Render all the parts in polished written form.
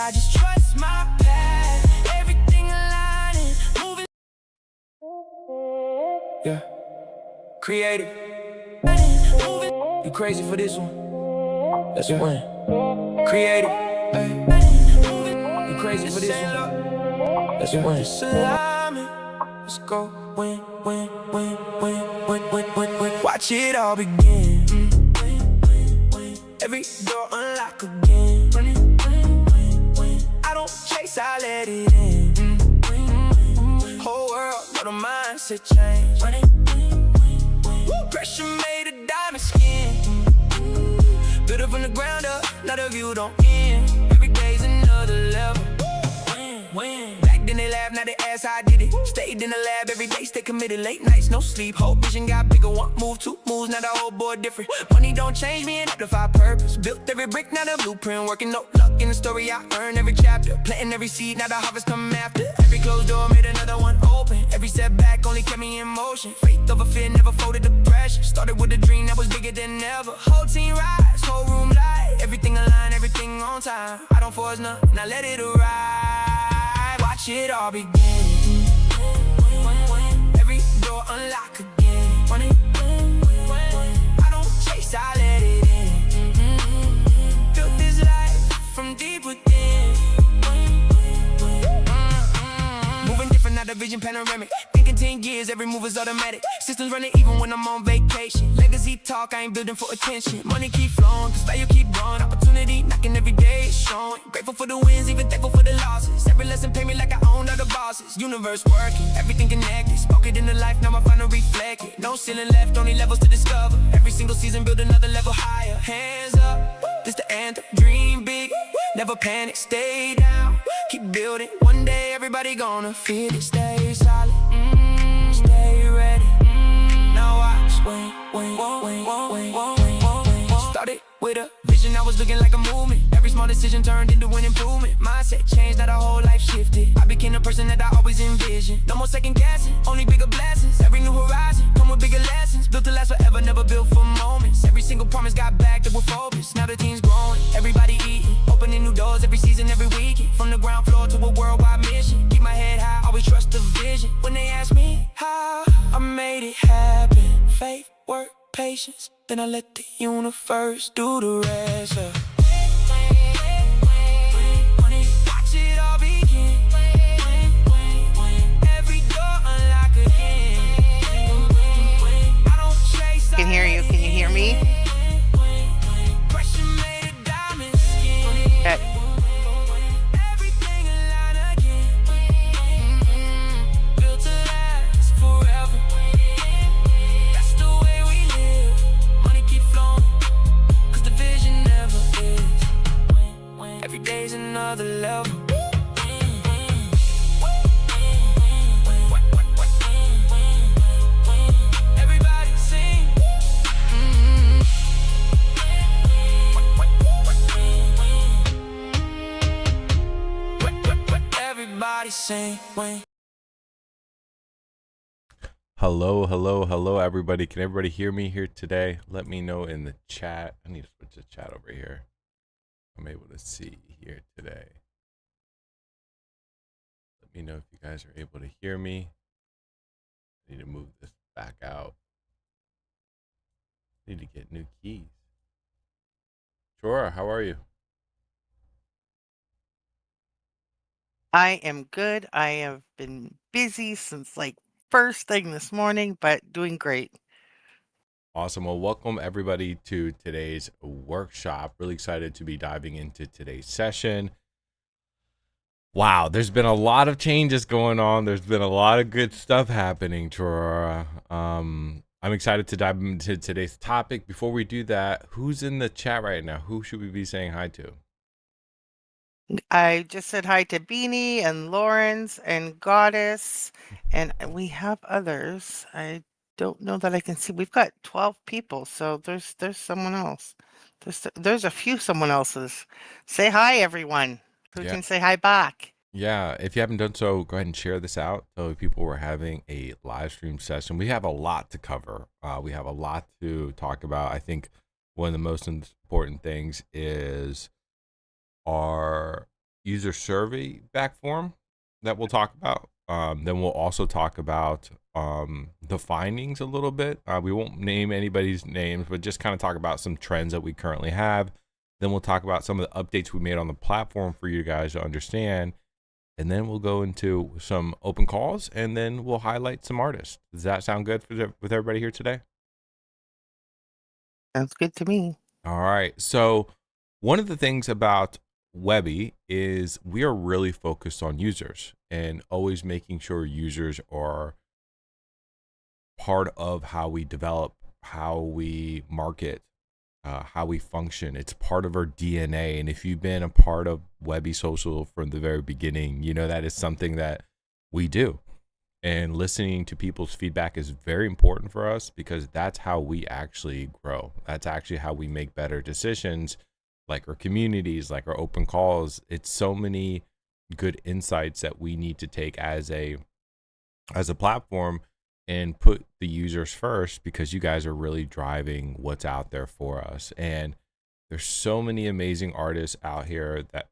I just trust my path. Everything aligning, moving. Yeah, creative. You crazy for this one? Let's win. Creative. You crazy for this one? Let's win. Let's go. Win, win, win, win, win, win, win, win. Watch it all begin. Every door unlock again. I don't chase, I let it in. Whole world, know the mindset change. Pressure made a diamond skin. Built up from the ground up, now the view don't end. Every day's another level. Back then they laughed, now they ask how I did it. Stayed in the lab every day, stay committed. Late nights, no sleep. Whole vision got bigger. One move, two moves, now the whole board different. Money don't change me and amplify purpose. Built every brick, now the blueprint. Working no luck in the story, I earn every chapter. Planting every seed, now the harvest come after. Every closed door made another one open. Every setback only kept me in motion. Faith over fear, never folded to pressure. Started with a dream that was bigger than ever. Whole team rise, whole room light. Everything aligned, everything on time. I don't force nothing, I let it arrive. Watch it all begin. Every door unlock again. I don't chase, I let it in. Built this life from deep within. Moving different, not the vision panoramic. Thinking 10 years, every move is automatic. Systems running even when I'm on vacation. Legacy talk, I ain't building for attention. Money keep flowing, cause value keep growing. Opportunity knocking every day, it's showing. Grateful for the wins, even thankful for the losses. Every lesson pay me like I own other bosses. Universe working, everything connected. Spoke it into life, now I finally reflect it. No ceiling left, only levels to discover. Every single season build another level higher. Hands up, this the anthem. Dream big, never panic, stay down. Keep building, one day everybody gonna feel it. Stay solid, stay ready. Now watch, wait. Started with a vision, I was looking like a movement. Every small decision turned into an improvement. Mindset changed, now the whole life shifted. I became the person that I always envisioned. No more second guessing, only bigger blessings. Every new horizon, come with bigger lessons. Built to last forever, never built for moments. Every single promise got backed up with focus. Now the team's growing, everybody eating. Opening new doors every season, every weekend. From the ground floor to a worldwide mission. Keep my head high, always trust the vision. When they ask me how I made it happen. Faith, work, patience. Then I let the universe do the rest. Watch it all begin. Every door unlock again. I don't chase, Can hear you. Can you hear me? Pressure made a diamond skin. Okay. Everything align again. Built to last forever. That's the way we live. Money keep flowing, cause the vision never is. Every day's another level. Everybody sing. Everybody sing. Hello, everybody. Can everybody hear me here today? Let me know in the chat. I need to switch the chat over here. I'm able to see here today. Let me know if you guys are able to hear me. I need to move this back out. Need to get new keys. Sure, how are you? I am good. I have been busy since like first thing this morning, but doing great. Awesome. Well, welcome everybody to today's workshop. Really excited to be diving into today's session. Wow, there's been a lot of changes going on. There's been a lot of good stuff happening, Tora. I'm excited to dive into today's topic. Before we do that, who's in the chat right now? Who should we be saying hi to? I just said hi to Beanie and Lawrence and Goddess, and we have others. I don't know that I can see. We've got 12 people, so there's someone else. There's a few someone else's. Say hi, everyone. Who Yeah. can say hi back? Yeah, if you haven't done so, go ahead and share this out. Tell people we're having a live stream session. We have a lot to cover. We have a lot to talk about. I think one of the most important things is user survey back form that we'll talk about. Then we'll also talk about the findings a little bit. We won't name anybody's names, but just kind of talk about some trends that we currently have. Then we'll talk about some of the updates we made on the platform for you guys to understand. And then we'll go into some open calls, and then we'll highlight some artists. Does that sound good with everybody here today? Sounds good to me. All right. So one of the things about Webbie is we are really focused on users and always making sure users are part of how we develop, how we market, how we function. It's part of our DNA. And if you've been a part of Webbie Social from the very beginning, you know that is something that we do. And listening to people's feedback is very important for us because that's how we actually grow. That's actually how we make better decisions, like our communities, like our open calls. It's so many good insights that we need to take as a platform and put the users first, because you guys are really driving what's out there for us. And there's so many amazing artists out here that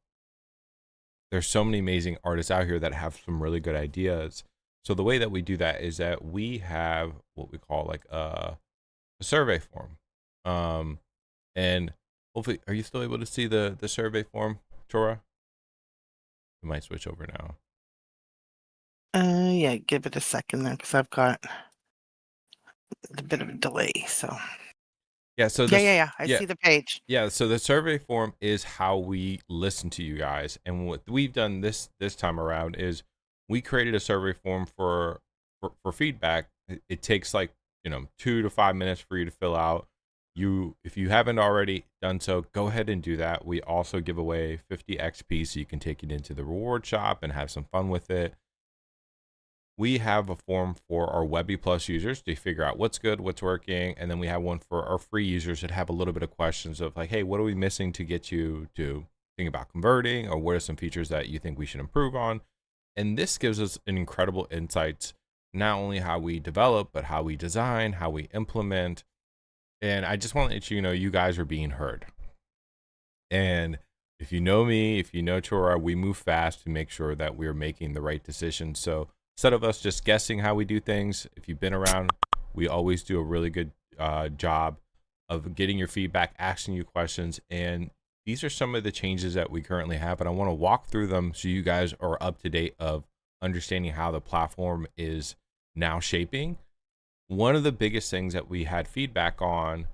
have some really good ideas. So the way that we do that is that we have what we call like a survey form. And hopefully, are you still able to see the survey form, Tora? We might switch over now. Yeah, give it a second there because I've got a bit of a delay. So Yeah. So yeah. I see the page. Yeah. So the survey form is how we listen to you guys, and what we've done this time around is we created a survey form for feedback. It takes like 2 to 5 minutes for you to fill out. If you haven't already done so, go ahead and do that. We also give away 50 XP so you can take it into the reward shop and have some fun with it. We have a form for our Webbie Plus users to figure out what's good, what's working. And then we have one for our free users that have a little bit of questions of like, hey, what are we missing to get you to think about converting? Or what are some features that you think we should improve on? And this gives us an incredible insights, not only how we develop, but how we design, how we implement. And I just want to let you know, you guys are being heard. And if you know me, if you know Chora, we move fast to make sure that we're making the right decisions. So instead of us just guessing how we do things, if you've been around, we always do a really good job of getting your feedback, asking you questions. And these are some of the changes that we currently have. And I want to walk through them so you guys are up to date of understanding how the platform is now shaping. One of the biggest things that we had feedback on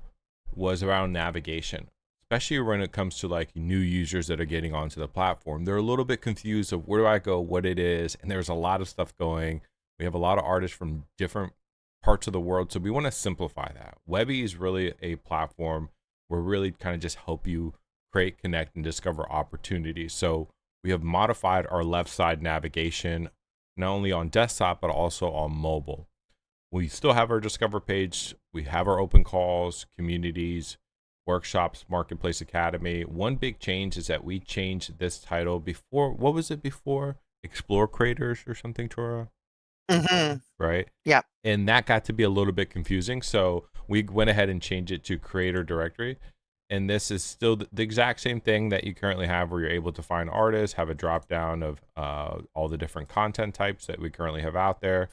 was around navigation, especially when it comes to like new users that are getting onto the platform. They're a little bit confused of where do I go, what it is, and there's a lot of stuff going. We have a lot of artists from different parts of the world, so we want to simplify that. Webbie is really a platform where we really kind of just help you create, connect, and discover opportunities. So we have modified our left side navigation, not only on desktop, but also on mobile. We still have our Discover page. We have our open calls, communities, workshops, Marketplace Academy. One big change is that we changed this title before. What was it before? Explore Creators or something, Tora? Mm-hmm. Right? Yeah. And that got to be a little bit confusing. So we went ahead and changed it to Creator Directory. And this is still the exact same thing that you currently have, where you're able to find artists, have a drop down of all the different content types that we currently have out there.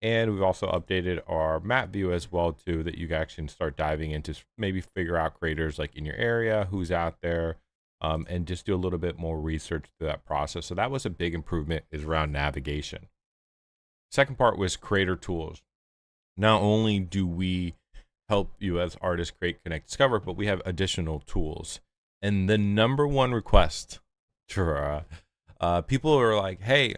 And we've also updated our map view as well too, that you guys can start diving into, maybe figure out creators like in your area, who's out there, and just do a little bit more research through that process. So that was a big improvement, is around navigation. Second part was creator tools. Not only do we help you as artists create, connect, discover, but we have additional tools. And the number one request for people are like, hey,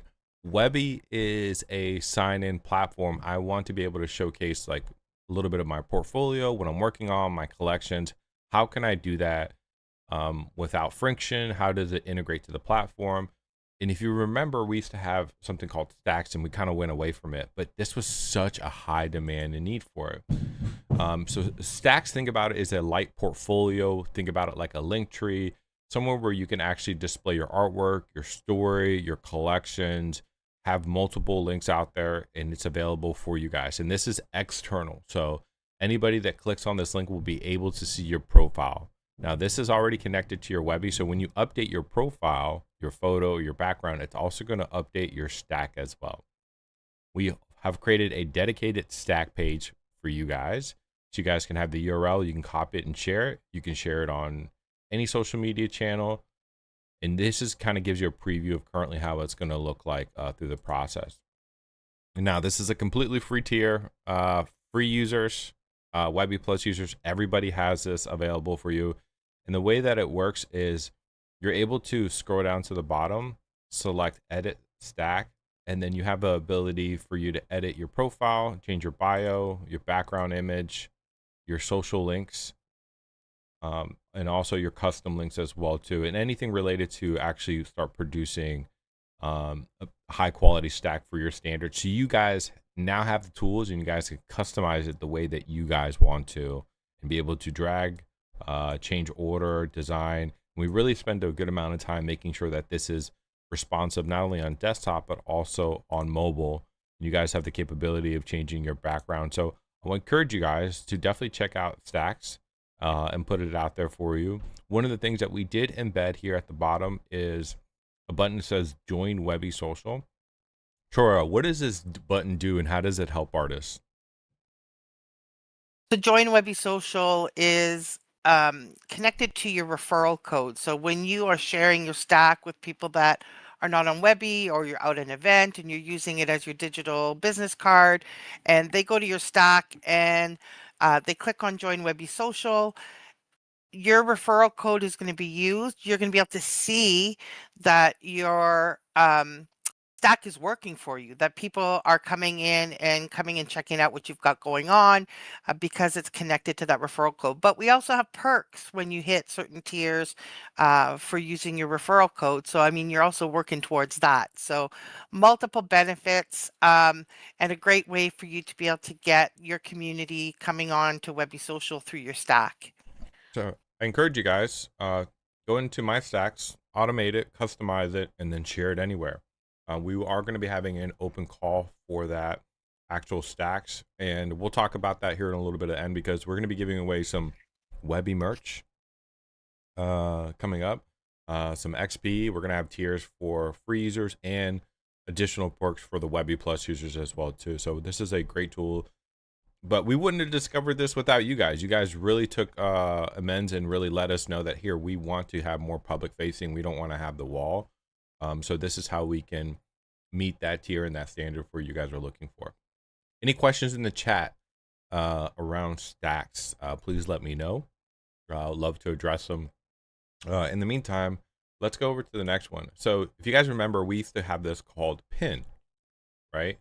Webbie is a sign-in platform. I want to be able to showcase like a little bit of my portfolio, what I'm working on, my collections. How can I do that without friction? How does it integrate to the platform? And if you remember, we used to have something called Stacks, and we kind of went away from it. But this was such a high demand and need for it. So Stacks, think about it as a light portfolio. Think about it like a link tree, somewhere where you can actually display your artwork, your story, your collections, have multiple links out there, and it's available for you guys. And this is external. So anybody that clicks on this link will be able to see your profile. Now, this is already connected to your Webbie. So when you update your profile, your photo, your background, it's also going to update your stack as well. We have created a dedicated stack page for you guys. So you guys can have the URL, you can copy it and share it. You can share it on any social media channel. And this is kind of gives you a preview of currently how it's going to look like through the process. And now this is a completely free tier, free users, Webbie Plus users. Everybody has this available for you. And the way that it works is you're able to scroll down to the bottom, select edit stack, and then you have the ability for you to edit your profile, change your bio, your background image, your social links, and also your custom links as well too, and anything related to actually start producing a high quality stack for your standards. So you guys now have the tools and you guys can customize it the way that you guys want to and be able to drag, change order, design. We really spend a good amount of time making sure that this is responsive not only on desktop but also on mobile. You guys have the capability of changing your background. So I would encourage you guys to definitely check out Stacks and put it out there for you. One of the things that we did embed here at the bottom is a button that says Join Webbie Social. Chora, what does this button do and how does it help artists? So Join Webbie Social is connected to your referral code. So when you are sharing your stack with people that are not on Webbie, or you're out at an event and you're using it as your digital business card, and they go to your stack and they click on Join Webbie Social, your referral code is going to be used. You're going to be able to see that your stack is working for you, that people are coming in and checking out what you've got going on because it's connected to that referral code. But we also have perks when you hit certain tiers for using your referral code. So, I mean, you're also working towards that. So multiple benefits and a great way for you to be able to get your community coming on to Webbie Social through your stack. So I encourage you guys, go into my stacks, automate it, customize it, and then share it anywhere. We are going to be having an open call for that actual stacks, and we'll talk about that here in a little bit at the end because we're going to be giving away some Webbie merch coming up, some XP. We're going to have tiers for free users and additional perks for the Webbie Plus users as well too. So this is a great tool. But we wouldn't have discovered this without you guys. You guys really took amends and really let us know that here we want to have more public facing. We don't want to have the wall. So this is how we can meet that tier and that standard for you guys are looking for. Any questions in the chat around stacks? Please let me know. I'd love to address them. In the meantime, let's go over to the next one. So if you guys remember, we used to have this called pin, right?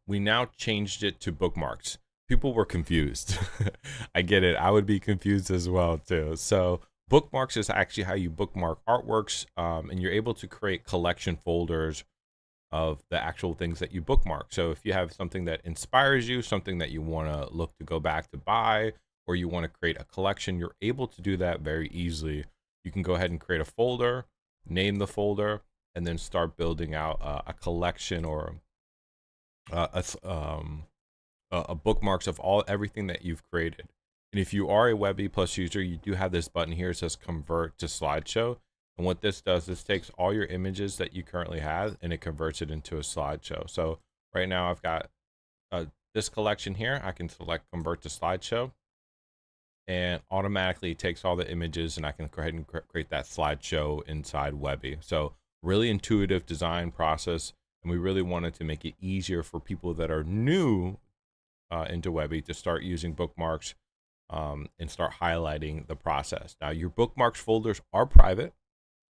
We now changed it to bookmarks. People were confused. I get it. I would be confused as well too. So bookmarks is actually how you bookmark artworks, and you're able to create collection folders of the actual things that you bookmark. So if you have something that inspires you, something that you want to look to go back to buy, or you want to create a collection, you're able to do that very easily. You can go ahead and create a folder, name the folder, and then start building out a collection or a bookmarks of everything that you've created. And if you are a Webbie Plus user, you do have this button here. It says convert to slideshow. And what this does, this takes all your images that you currently have and it converts it into a slideshow. So right now I've got this collection here. I can select convert to slideshow and automatically it takes all the images and I can go ahead and create that slideshow inside Webbie. So really intuitive design process. And we really wanted to make it easier for people that are new into Webbie to start using bookmarks and start highlighting the process. Now, your bookmarks folders are private.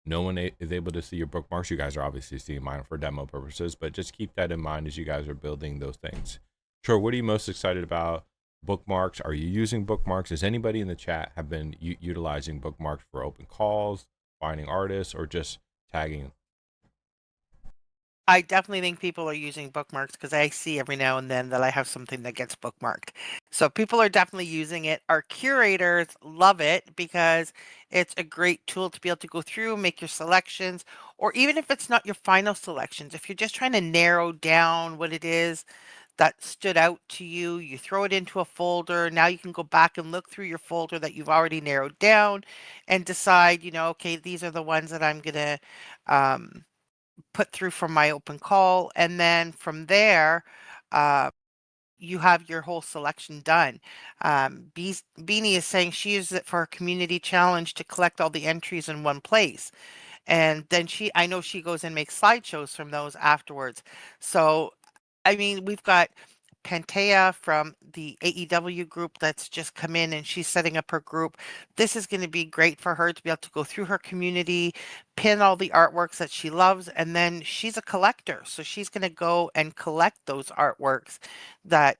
No one is able to see your bookmarks. You guys are obviously seeing mine for demo purposes, but just keep that in mind as you guys are building those things. Sure, what are you most excited about? Bookmarks? Are you using bookmarks? Does anybody in the chat have been utilizing bookmarks for open calls, finding artists, or just tagging? I definitely think people are using bookmarks because I see every now and then that I have something that gets bookmarked. So people are definitely using it. Our curators love it because it's a great tool to be able to go through, make your selections, or even if it's not your final selections, if you're just trying to narrow down what it is that stood out to you. You throw it into a folder. Now you can go back and look through your folder that you've already narrowed down and decide, okay, these are the ones that I'm going to um, put through from my open call. And then from there, uh, you have your whole selection done. Beanie is saying she uses it for her community challenge to collect all the entries in one place. And then I know she goes and makes slideshows from those afterwards. So, I mean, we've got Pantea from the AEW group that's just come in and she's setting up her group. This is going to be great for her to be able to go through her community, pin all the artworks that she loves, and then she's a collector. So she's going to go and collect those artworks that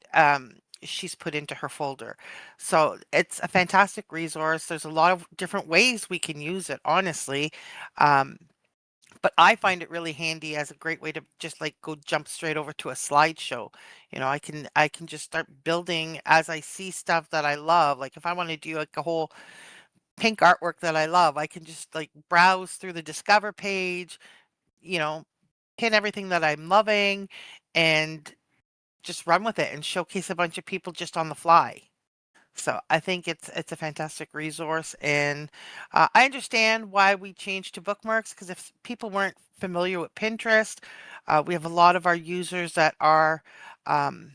she's put into her folder. So it's a fantastic resource. There's a lot of different ways we can use it, honestly. Um, but I find it really handy as a great way to just like go jump straight over to a slideshow. I can just start building as I see stuff that I love. Like if I want to do like a whole pink artwork that I love, I can just like browse through the discover page, you know, pin everything that I'm loving and just run with it and showcase a bunch of people just on the fly. So I think it's a fantastic resource, and I understand why we changed to bookmarks because if people weren't familiar with Pinterest, we have a lot of our users that are um,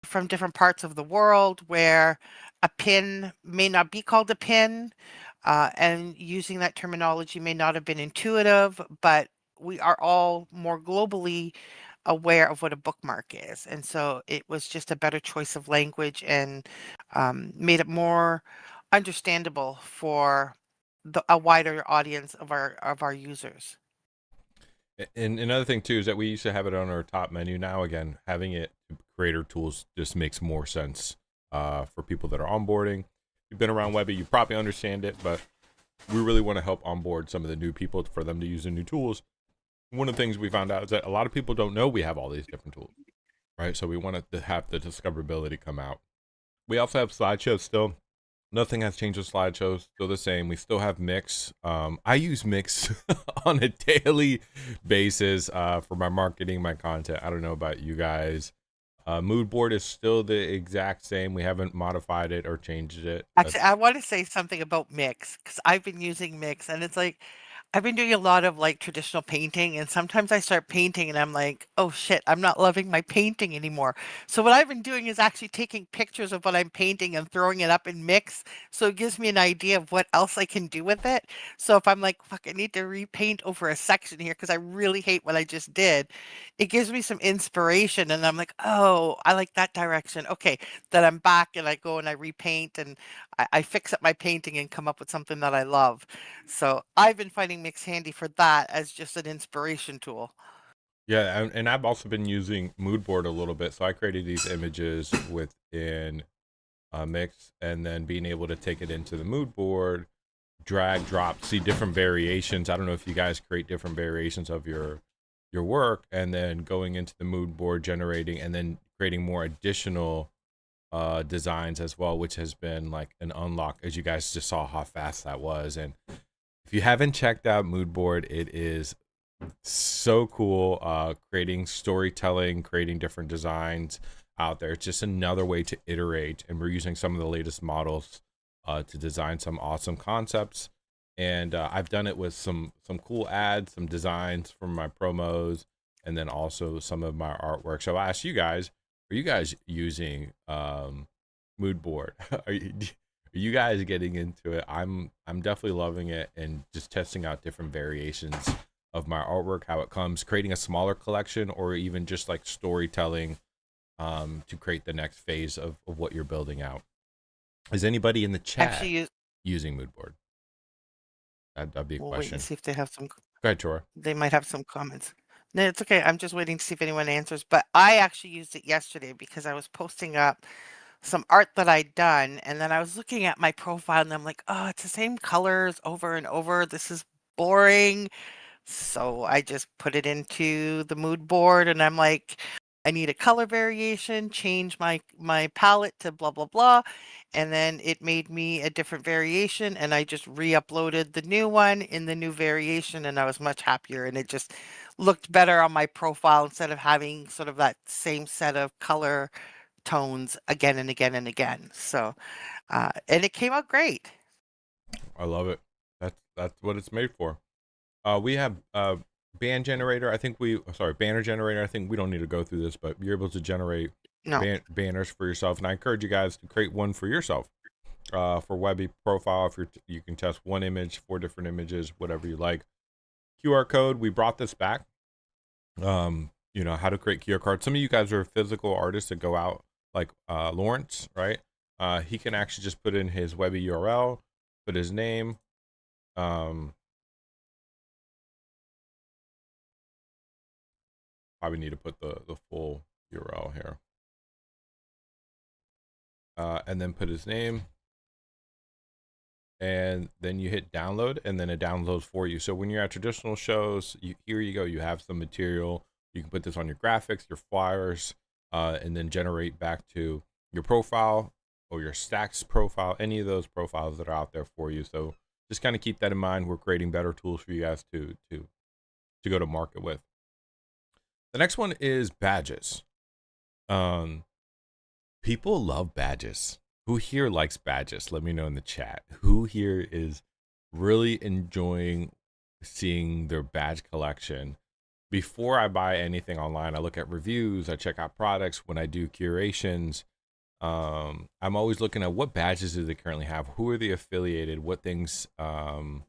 from different parts of the world where a pin may not be called a pin, and using that terminology may not have been intuitive, but we are all more globally aware of what a bookmark is. And so it was just a better choice of language and made it more understandable for a wider audience of our users. And another thing too is that we used to have it on our top menu. Now again, having it creator tools just makes more sense for people that are onboarding. If you've been around Webbie, you probably understand it, but we really want to help onboard some of the new people for them to use the new tools. One of the things we found out is that a lot of people don't know we have all these different tools, right? So we want to have the discoverability come out. We also have slideshows still. Nothing has changed with slideshows. Still the same. We still have Mix. I use Mix on a daily basis for my marketing, my content. I don't know about you guys. Mood board is still the exact same. We haven't modified it or changed it. Actually, I want to say something about Mix because I've been using Mix and it's like I've been doing a lot of like traditional painting, and sometimes I start painting and I'm like, oh shit, I'm not loving my painting anymore. So, what I've been doing is actually taking pictures of what I'm painting and throwing it up in Mix. So, it gives me an idea of what else I can do with it. So, if I'm like, fuck, I need to repaint over a section here because I really hate what I just did, it gives me some inspiration. And I'm like, oh, I like that direction. Okay, then I'm back and I go and I repaint and I fix up my painting and come up with something that I love. So I've been finding Mix handy for that as just an inspiration tool. Yeah, and I've also been using mood board a little bit. So I created these images within Mix, and then being able to take it into the mood board, drag, drop, see different variations. I don't know if you guys create different variations of your work, and then going into the mood board, generating, and then creating more additional designs as well, which has been like an unlock, as you guys just saw how fast that was. And if you haven't checked out mood board, it is so cool. Creating storytelling, creating different designs out there. It's just another way to iterate, and we're using some of the latest models to design some awesome concepts. And I've done it with some cool ads, some designs from my promos, and then also some of my artwork. So I'll ask you guys, are you guys using mood board? Are you guys getting into it? I'm definitely loving it and just testing out different variations of my artwork, how it comes, creating a smaller collection, or even just like storytelling to create the next phase of what you're building out. Is anybody in the chat Actually, using mood board? That'd be a we'll wait question. and see if they have some. Go ahead, Chora. They might have some comments. No, it's okay. I'm just waiting to see if anyone answers. But I actually used it yesterday because I was posting up some art that I'd done, and then I was looking at my profile, and I'm like, oh, it's the same colors over and over. This is boring. So I just put it into the mood board, and I'm like, I need a color variation, change my palette to blah blah blah, and then it made me a different variation, and I just re-uploaded the new one in the new variation, and I was much happier, and it just looked better on my profile instead of having sort of that same set of color tones again and again and again. So, and it came out great. I love it. That's what it's made for. We have band generator. I think banner generator. I think we don't need to go through this, but you're able to generate No. banners for yourself, and I encourage you guys to create one for yourself. For Webbie profile, if you can test one image, 4 different images, whatever you like. QR code. We brought this back. How to create QR cards. Some of you guys are physical artists that go out, like Lawrence, right? He can actually just put in his Webbie URL, put his name. Probably need to put the full URL here. And then put his name. And then you hit download, and then it downloads for you. So when you're at traditional shows, here you go. You have some material. You can put this on your graphics, your flyers, and then generate back to your profile or your Stacks profile, any of those profiles that are out there for you. So just kind of keep that in mind. We're creating better tools for you guys to go to market with. The next one is badges. People love badges. Who here likes badges? Let me know in the chat. Who here is really enjoying seeing their badge collection? Before I buy anything online, I look at reviews, I check out products. When I do curations, I'm always looking at what badges do they currently have? Who are they affiliated? What things, what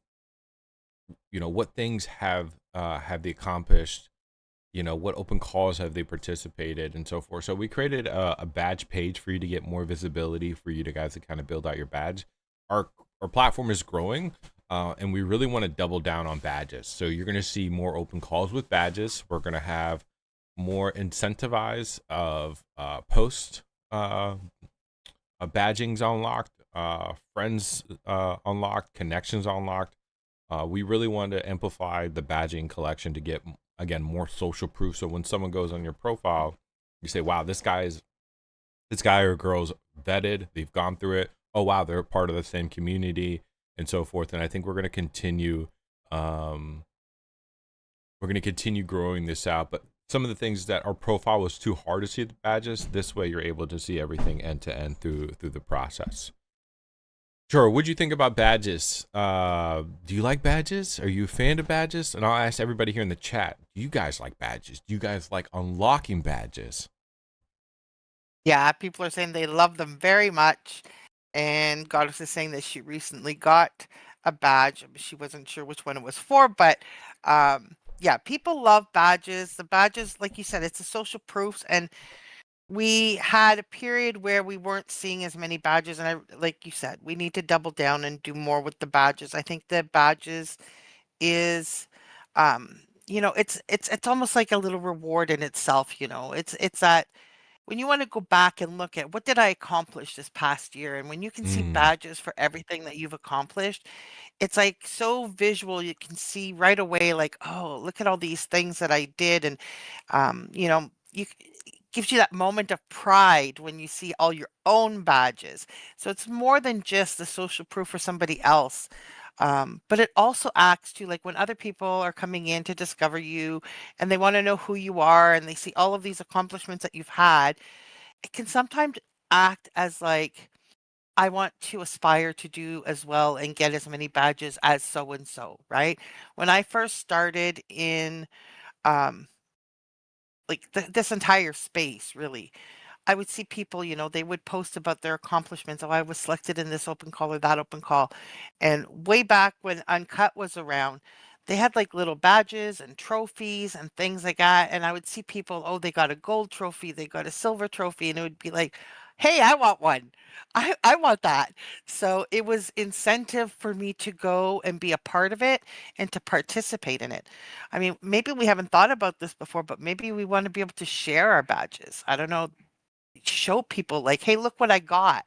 things have they accomplished? What open calls have they participated and so forth. So we created a badge page for you to get more visibility, for you to guys to kind of build out your badge. Our platform is growing, and we really want to double down on badges. So you're going to see more open calls with badges. We're going to have more incentivize of post badgings unlocked, friends unlocked, connections unlocked. We really want to amplify the badging collection to get, again, more social proof. So when someone goes on your profile, you say, wow, this guy or girl's vetted, they've gone through it. Oh, wow, they're part of the same community and so forth. And I think we're going to continue growing this out. But some of the things that our profile was too hard to see the badges, this way you're able to see everything end to end through the process. Sure. What'd you think about badges? Do you like badges? Are you a fan of badges? And I'll ask everybody here in the chat, do you guys like badges? Do you guys like unlocking badges? Yeah, people are saying they love them very much. And Goddess is saying that she recently got a badge. She wasn't sure which one it was for, but yeah, people love badges. The badges, like you said, it's the social proofs. And we had a period where we weren't seeing as many badges. And like you said, we need to double down and do more with the badges. I think the badges is it's almost like a little reward in itself. It's that when you want to go back and look at what did I accomplish this past year, and when you can see badges for everything that you've accomplished, it's like so visual. You can see right away, like, oh, look at all these things that I did. And it gives you that moment of pride when you see all your own badges. So it's more than just the social proof for somebody else. But it also acts to, like, when other people are coming in to discover you and they want to know who you are and they see all of these accomplishments that you've had, it can sometimes act as like, I want to aspire to do as well and get as many badges as so and so, right? When I first started in um, like this entire space, really, I would see people, they would post about their accomplishments. Oh, I was selected in this open call or that open call. And way back when Uncut was around, they had like little badges and trophies and things like that. And I would see people, oh, they got a gold trophy, they got a silver trophy, and it would be like, hey, I want one. I want that. So it was incentive for me to go and be a part of it and to participate in it. I mean, maybe we haven't thought about this before, but maybe we want to be able to share our badges. I don't know, show people like, hey, look what I got.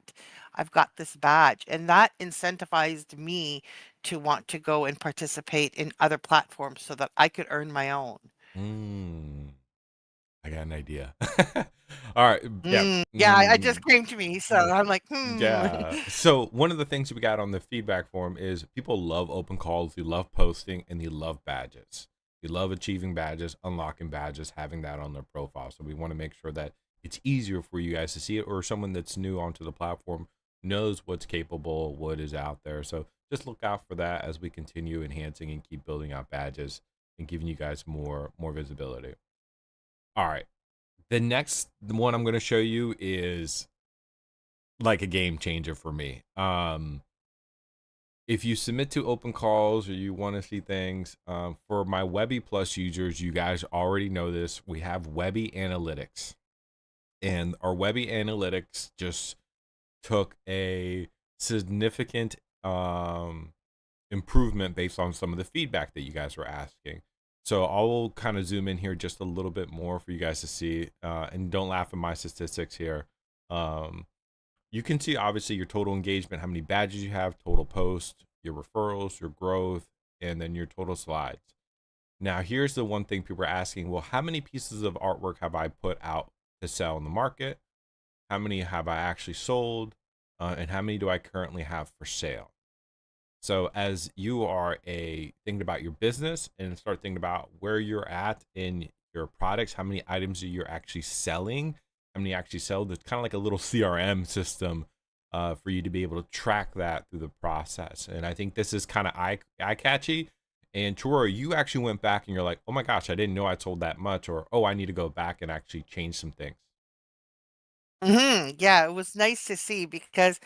I've got this badge. And that incentivized me to want to go and participate in other platforms so that I could earn my own. I got an idea. All right. Yeah. Yeah, it just came to me, so I'm like, Yeah. So one of the things we got on the feedback form is people love open calls, they love posting, and they love badges. They love achieving badges, unlocking badges, having that on their profile. So we want to make sure that it's easier for you guys to see it, or someone that's new onto the platform knows what's capable, what is out there. So just look out for that as we continue enhancing and keep building out badges and giving you guys more visibility. All right. The next one I'm going to show you is like a game changer for me. If you submit to open calls or you want to see things, for my Webbie Plus users, you guys already know this. We have Webbie Analytics, and our Webbie Analytics just took a significant improvement based on some of the feedback that you guys were asking. So I'll kind of zoom in here just a little bit more for you guys to see, and don't laugh at my statistics here. You can see obviously your total engagement, how many badges you have, total posts, your referrals, your growth, and then your total slides. Now, here's the one thing people are asking, well, how many pieces of artwork have I put out to sell in the market? How many have I actually sold? And how many do I currently have for sale? So as you are thinking about your business and start thinking about where you're at in your products, how many items are you actually selling, how many actually sell, there's kind of like a little CRM system for you to be able to track that through the process. And I think this is kind of eye-catchy. And Chura, you actually went back and you're like, oh my gosh, I didn't know I sold that much, or, oh, I need to go back and actually change some things. Yeah, it was nice to see because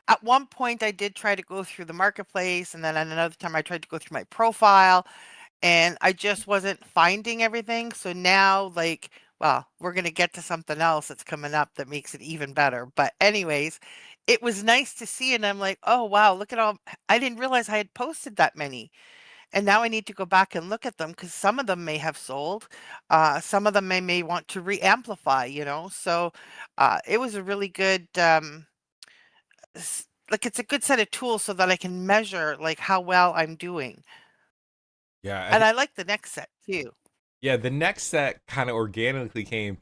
at one point I did try to go through the marketplace, and then at another time I tried to go through my profile, and I just wasn't finding everything. So now, like, well, we're gonna get to something else that's coming up that makes it even better. But anyways, it was nice to see, and I'm like, oh wow, look at all. I didn't realize I had posted that many. And now I need to go back and look at them because some of them may have sold. Some of them may want to re-amplify, So it was a really good, like it's a good set of tools so that I can measure like how well I'm doing. Yeah, I And think, I like the next set too. yeah, the next set kind of organically came.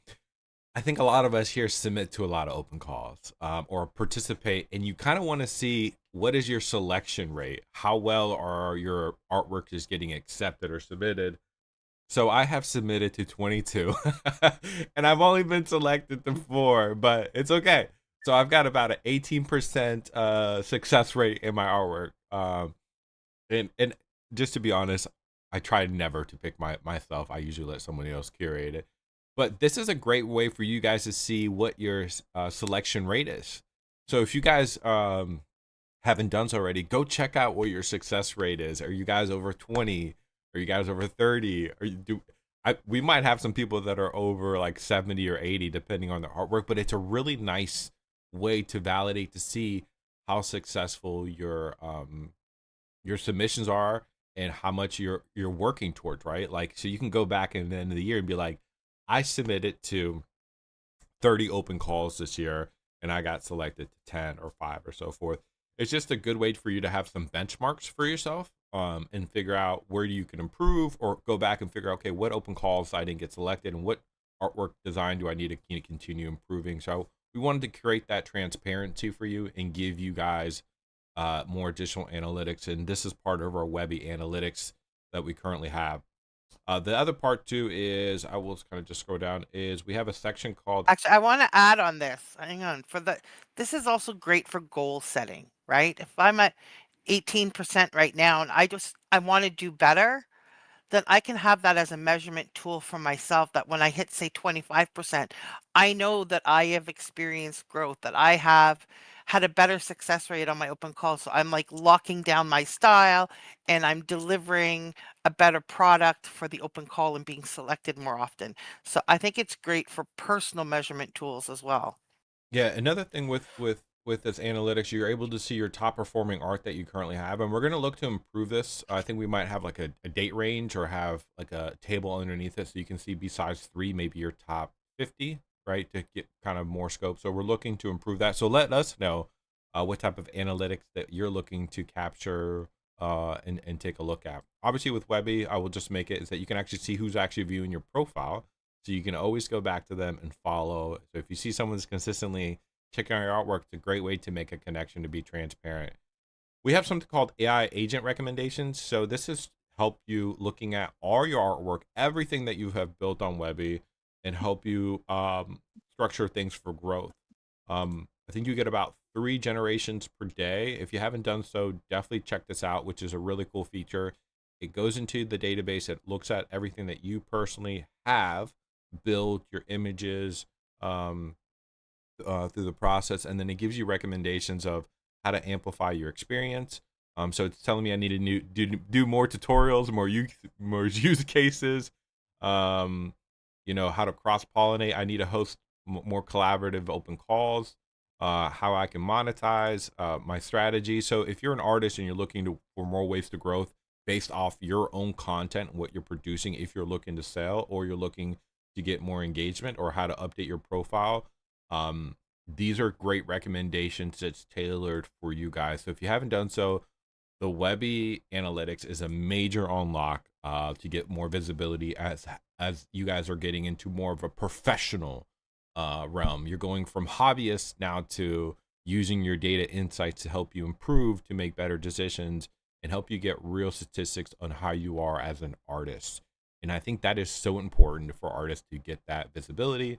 I think a lot of us here submit to a lot of open calls, or participate, and you kind of want to see what is your selection rate? How well are your artwork is getting accepted or submitted? So I have submitted to 22, and I've only been selected to 4, but it's okay. So I've got about an 18% success rate in my artwork. And just to be honest, I try never to pick myself. I usually let somebody else curate it. But this is a great way for you guys to see what your selection rate is. So if you guys haven't done so already, go check out what your success rate is. Are you guys over 20? Are you guys over 30? We might have some people that are over like 70 or 80 depending on their artwork, but it's a really nice way to validate to see how successful your submissions are and how much you're working towards, right? Like, so you can go back at the end of the year and be like, I submitted to 30 open calls this year and I got selected to 10 or 5 or so forth. It's just a good way for you to have some benchmarks for yourself, and figure out where you can improve, or go back and figure out, okay, what open calls I didn't get selected and what artwork design do I need to continue improving. So we wanted to create that transparency for you and give you guys more additional analytics. And this is part of our Webbie Analytics that we currently have. The other part too is, I will kind of just scroll down, is we have a section called, Actually, I want to add on this. Hang on. This is also great for goal setting, right? If I'm at 18% right now and I want to do better, then I can have that as a measurement tool for myself that when I hit, say, 25%, I know that I have experienced growth, that I have had a better success rate on my open call. So I'm like locking down my style and I'm delivering a better product for the open call and being selected more often. So I think it's great for personal measurement tools as well. yeah, another thing with this analytics, you're able to see your top performing art that you currently have, and we're going to look to improve this. I think we might have like a date range, or have like a table underneath it so you can see besides 3 maybe your top 50, right, to get kind of more scope. So we're looking to improve that. So let us know what type of analytics that you're looking to capture, and take a look at. Obviously with Webbie, I will just make it is that you can actually see who's actually viewing your profile. So you can always go back to them and follow. So if you see someone's consistently checking out your artwork, it's a great way to make a connection, to be transparent. We have something called AI agent recommendations. So this is help you looking at all your artwork, everything that you have built on Webbie, and help you structure things for growth. I think you get about 3 generations per day. If you haven't done so, definitely check this out, which is a really cool feature. It goes into the database. It looks at everything that you personally have built, your images through the process, and then it gives you recommendations of how to amplify your experience. So it's telling me I need to do more tutorials, more use cases. How to cross pollinate. I need to host more collaborative open calls. How I can monetize my strategy. So if you're an artist and you're looking for more ways to growth based off your own content, what you're producing, if you're looking to sell or you're looking to get more engagement, or how to update your profile, these are great recommendations that's tailored for you guys. So if you haven't done so, the Webbie analytics is a major unlock to get more visibility as you guys are getting into more of a professional realm. You're going from hobbyist now to using your data insights to help you improve, to make better decisions, and help you get real statistics on how you are as an artist. And I think that is so important for artists to get that visibility,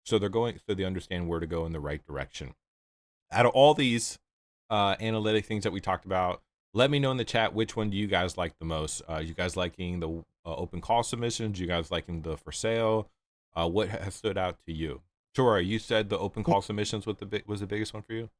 so they understand where to go in the right direction. Out of all these analytic things that we talked about, let me know in the chat, which one do you guys like the most? You guys liking the open call submissions? You guys liking the for sale? What has stood out to you? Chora, you said the open call submissions was the biggest one for you?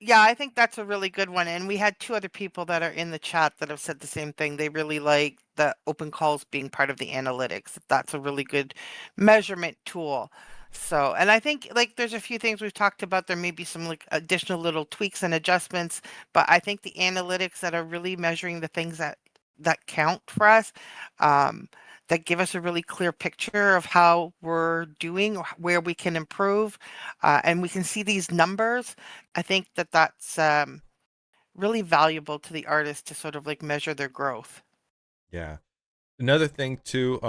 Yeah, I think that's a really good one. And we had 2 other people that are in the chat that have said the same thing. They really like the open calls being part of the analytics. That's a really good measurement tool. So, and I think like there's a few things we've talked about. There may be some like additional little tweaks and adjustments, but I think the analytics that are really measuring the things that count for us, that give us a really clear picture of how we're doing, where we can improve, and we can see these numbers. I think that that's really valuable to the artist to sort of like measure their growth. Yeah. Another thing too,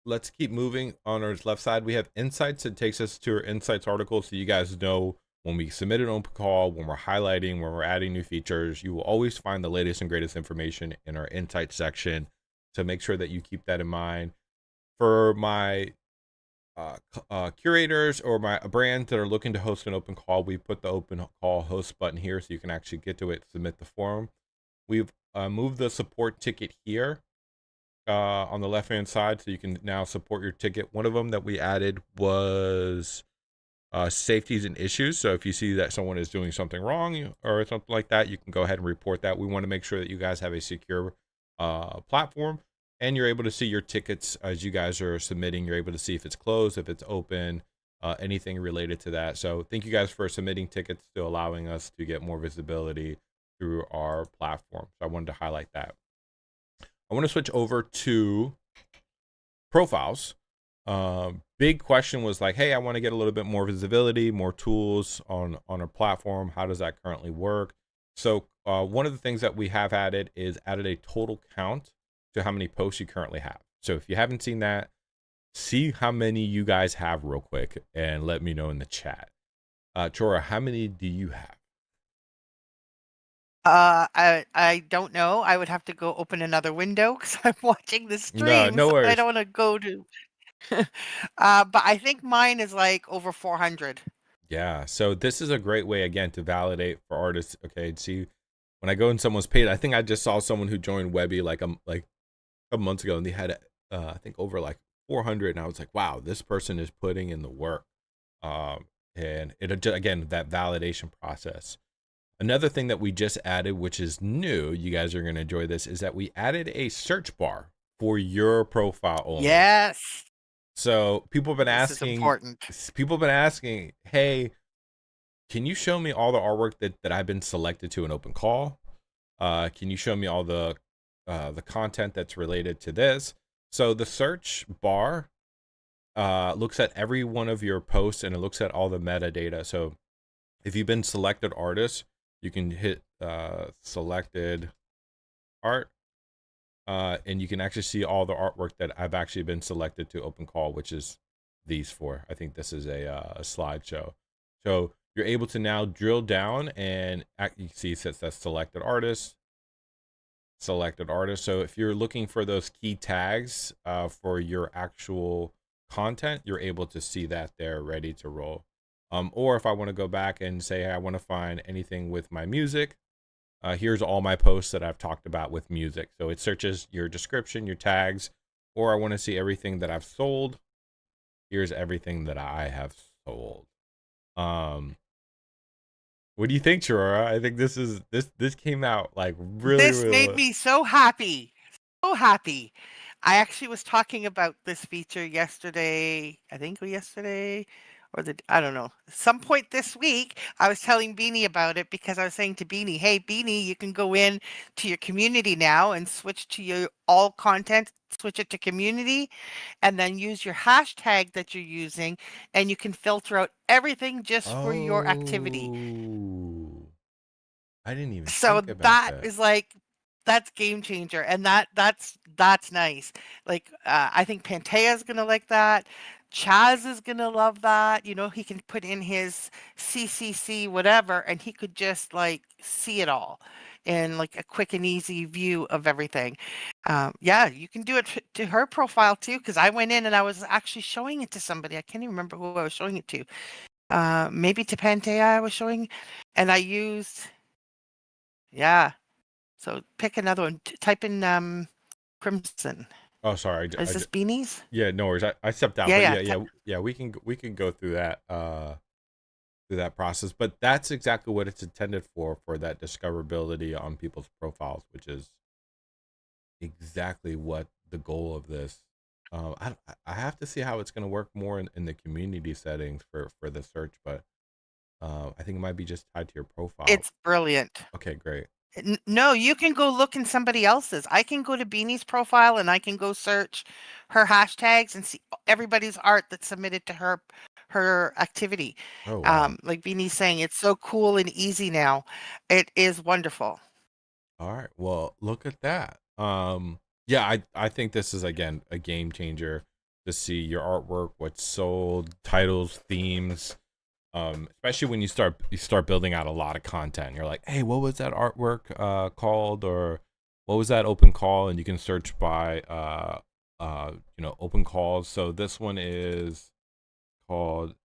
let's keep moving. On our left side, we have insights. It takes us to our insights article, so you guys know when we submit an open call, when we're highlighting, when we're adding new features, you will always find the latest and greatest information in our insights section. So make sure that you keep that in mind. For my curators or my brands that are looking to host an open call, we put the open call host button here, so you can actually get to it, submit the form. We've moved the support ticket here on the left hand side, so you can now support your ticket. One of them that we added was safeties and issues. So if you see that someone is doing something wrong or something like that, you can go ahead and report that. We want to make sure that you guys have a secure platform, and you're able to see your tickets as you guys are submitting. You're able to see if it's closed, if it's open, anything related to that. So thank you guys for submitting tickets, to allowing us to get more visibility through our platform. So I wanted to highlight that. I want to switch over to profiles. Big question was like, hey, I want to get a little bit more visibility, more tools on our platform. How does that currently work? So one of the things that we have added is added a total count to how many posts you currently have. So if you haven't seen that, see how many you guys have real quick and let me know in the chat. Chora, how many do you have? I don't know. I would have to go open another window because I'm watching the stream. No So I worries. don't want to go to. But I think mine is like over 400. Yeah. So this is a great way, again, to validate for artists. Okay. See, when I go in someone's page, I think I just saw someone who joined Webbie like a couple months ago, and they had I think over like 400, and I was like, wow, this person is putting in the work. And it, again, that validation process. Another thing that we just added, which is new, you guys are going to enjoy this, is that we added a search bar for your profile only. Yes. So people have been This is asking, important. hey, can you show me all the artwork that I've been selected to an open call? Can you show me all the content that's related to this? So the search bar looks at every one of your posts, and it looks at all the metadata. So if you've been selected artist, you can hit selected art, And you can actually see all the artwork that I've actually been selected to open call, which is these four. I think this is a slideshow. So you're able to now drill down and you see it says that selected artist. So if you're looking for those key tags for your actual content, you're able to see that there ready to roll. Or if I want to go back and say, hey, I want to find anything with my music, here's all my posts that I've talked about with music. So it searches your description, your tags, or I want to see everything that I've sold. Here's everything that I have sold. What do you think, Chirora? I think this came out like really, This really made well. me so happy. So happy. I actually was talking about this feature yesterday, I think yesterday or I don't know, some point this week. I was telling Beanie about it because I was saying to Beanie, hey, Beanie, you can go in to your community now and switch to your all content, switch it to community, and then use your hashtag that you're using, and you can filter out everything just for your activity. Oh, I didn't even So think about that that. is like that's game changer, and that's nice. Like I think Pantea's gonna like that. Chaz is gonna love that. You know, he can put in his CCC whatever, and he could just like see it all in like a quick and easy view of everything. Yeah, you can do it to her profile too, because I went in and I was actually showing it to somebody. I can't even remember who I was showing it to. Maybe to Pantea I was showing, and I used yeah. So pick another one. Type in crimson. Oh, sorry. Is this beanies? Yeah, no worries. I stepped out, Yeah, but yeah. yeah. We can go through that process. But that's exactly what it's intended for that discoverability on people's profiles, which is exactly what the goal of this. I have to see how it's going to work more in the community settings for the search, but I think it might be just tied to your profile. It's brilliant. Okay, great. No, you can go look in somebody else's. I can go to Beanie's profile and I can go search her hashtags and see everybody's art that's submitted to her activity. Oh wow. Like Beanie's saying, it's so cool and easy now. It is wonderful. All right. Well, look at that. Yeah, I think this is again a game changer to see your artwork, what's sold, titles, themes. Especially when you start building out a lot of content. You're like, hey, what was that artwork called, or what was that open call? And you can search by open calls. So this one is called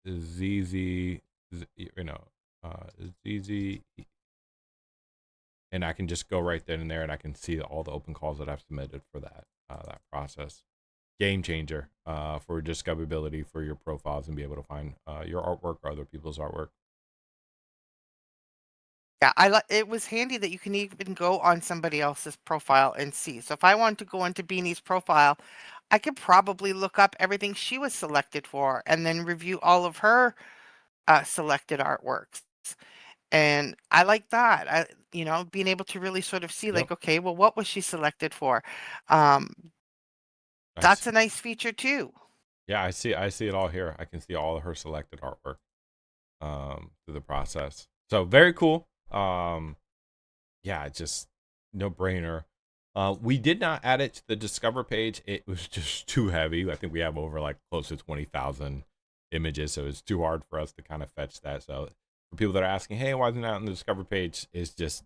ZZ, ZZ, and I can just go right then and there, and I can see all the open calls that I've submitted for that process. Game changer for discoverability for your profiles and be able to find your artwork or other people's artwork. Yeah, it was handy that you can even go on somebody else's profile and see. So if I wanted to go onto Beanie's profile, I could probably look up everything she was selected for and then review all of her selected artworks. And I like that. Being able to really sort of see Yep. like, okay, well, what was she selected for? Um, I that's see. a nice feature too. Yeah, I see it all here. I can see all of her selected artwork through the process. So very cool. Yeah, it's just no brainer. We did not add it to the Discover page. It was just too heavy. I think we have over like close to 20,000 images, so it's too hard for us to kind of fetch that. So for people that are asking, hey, why isn't it on the Discover page? It's just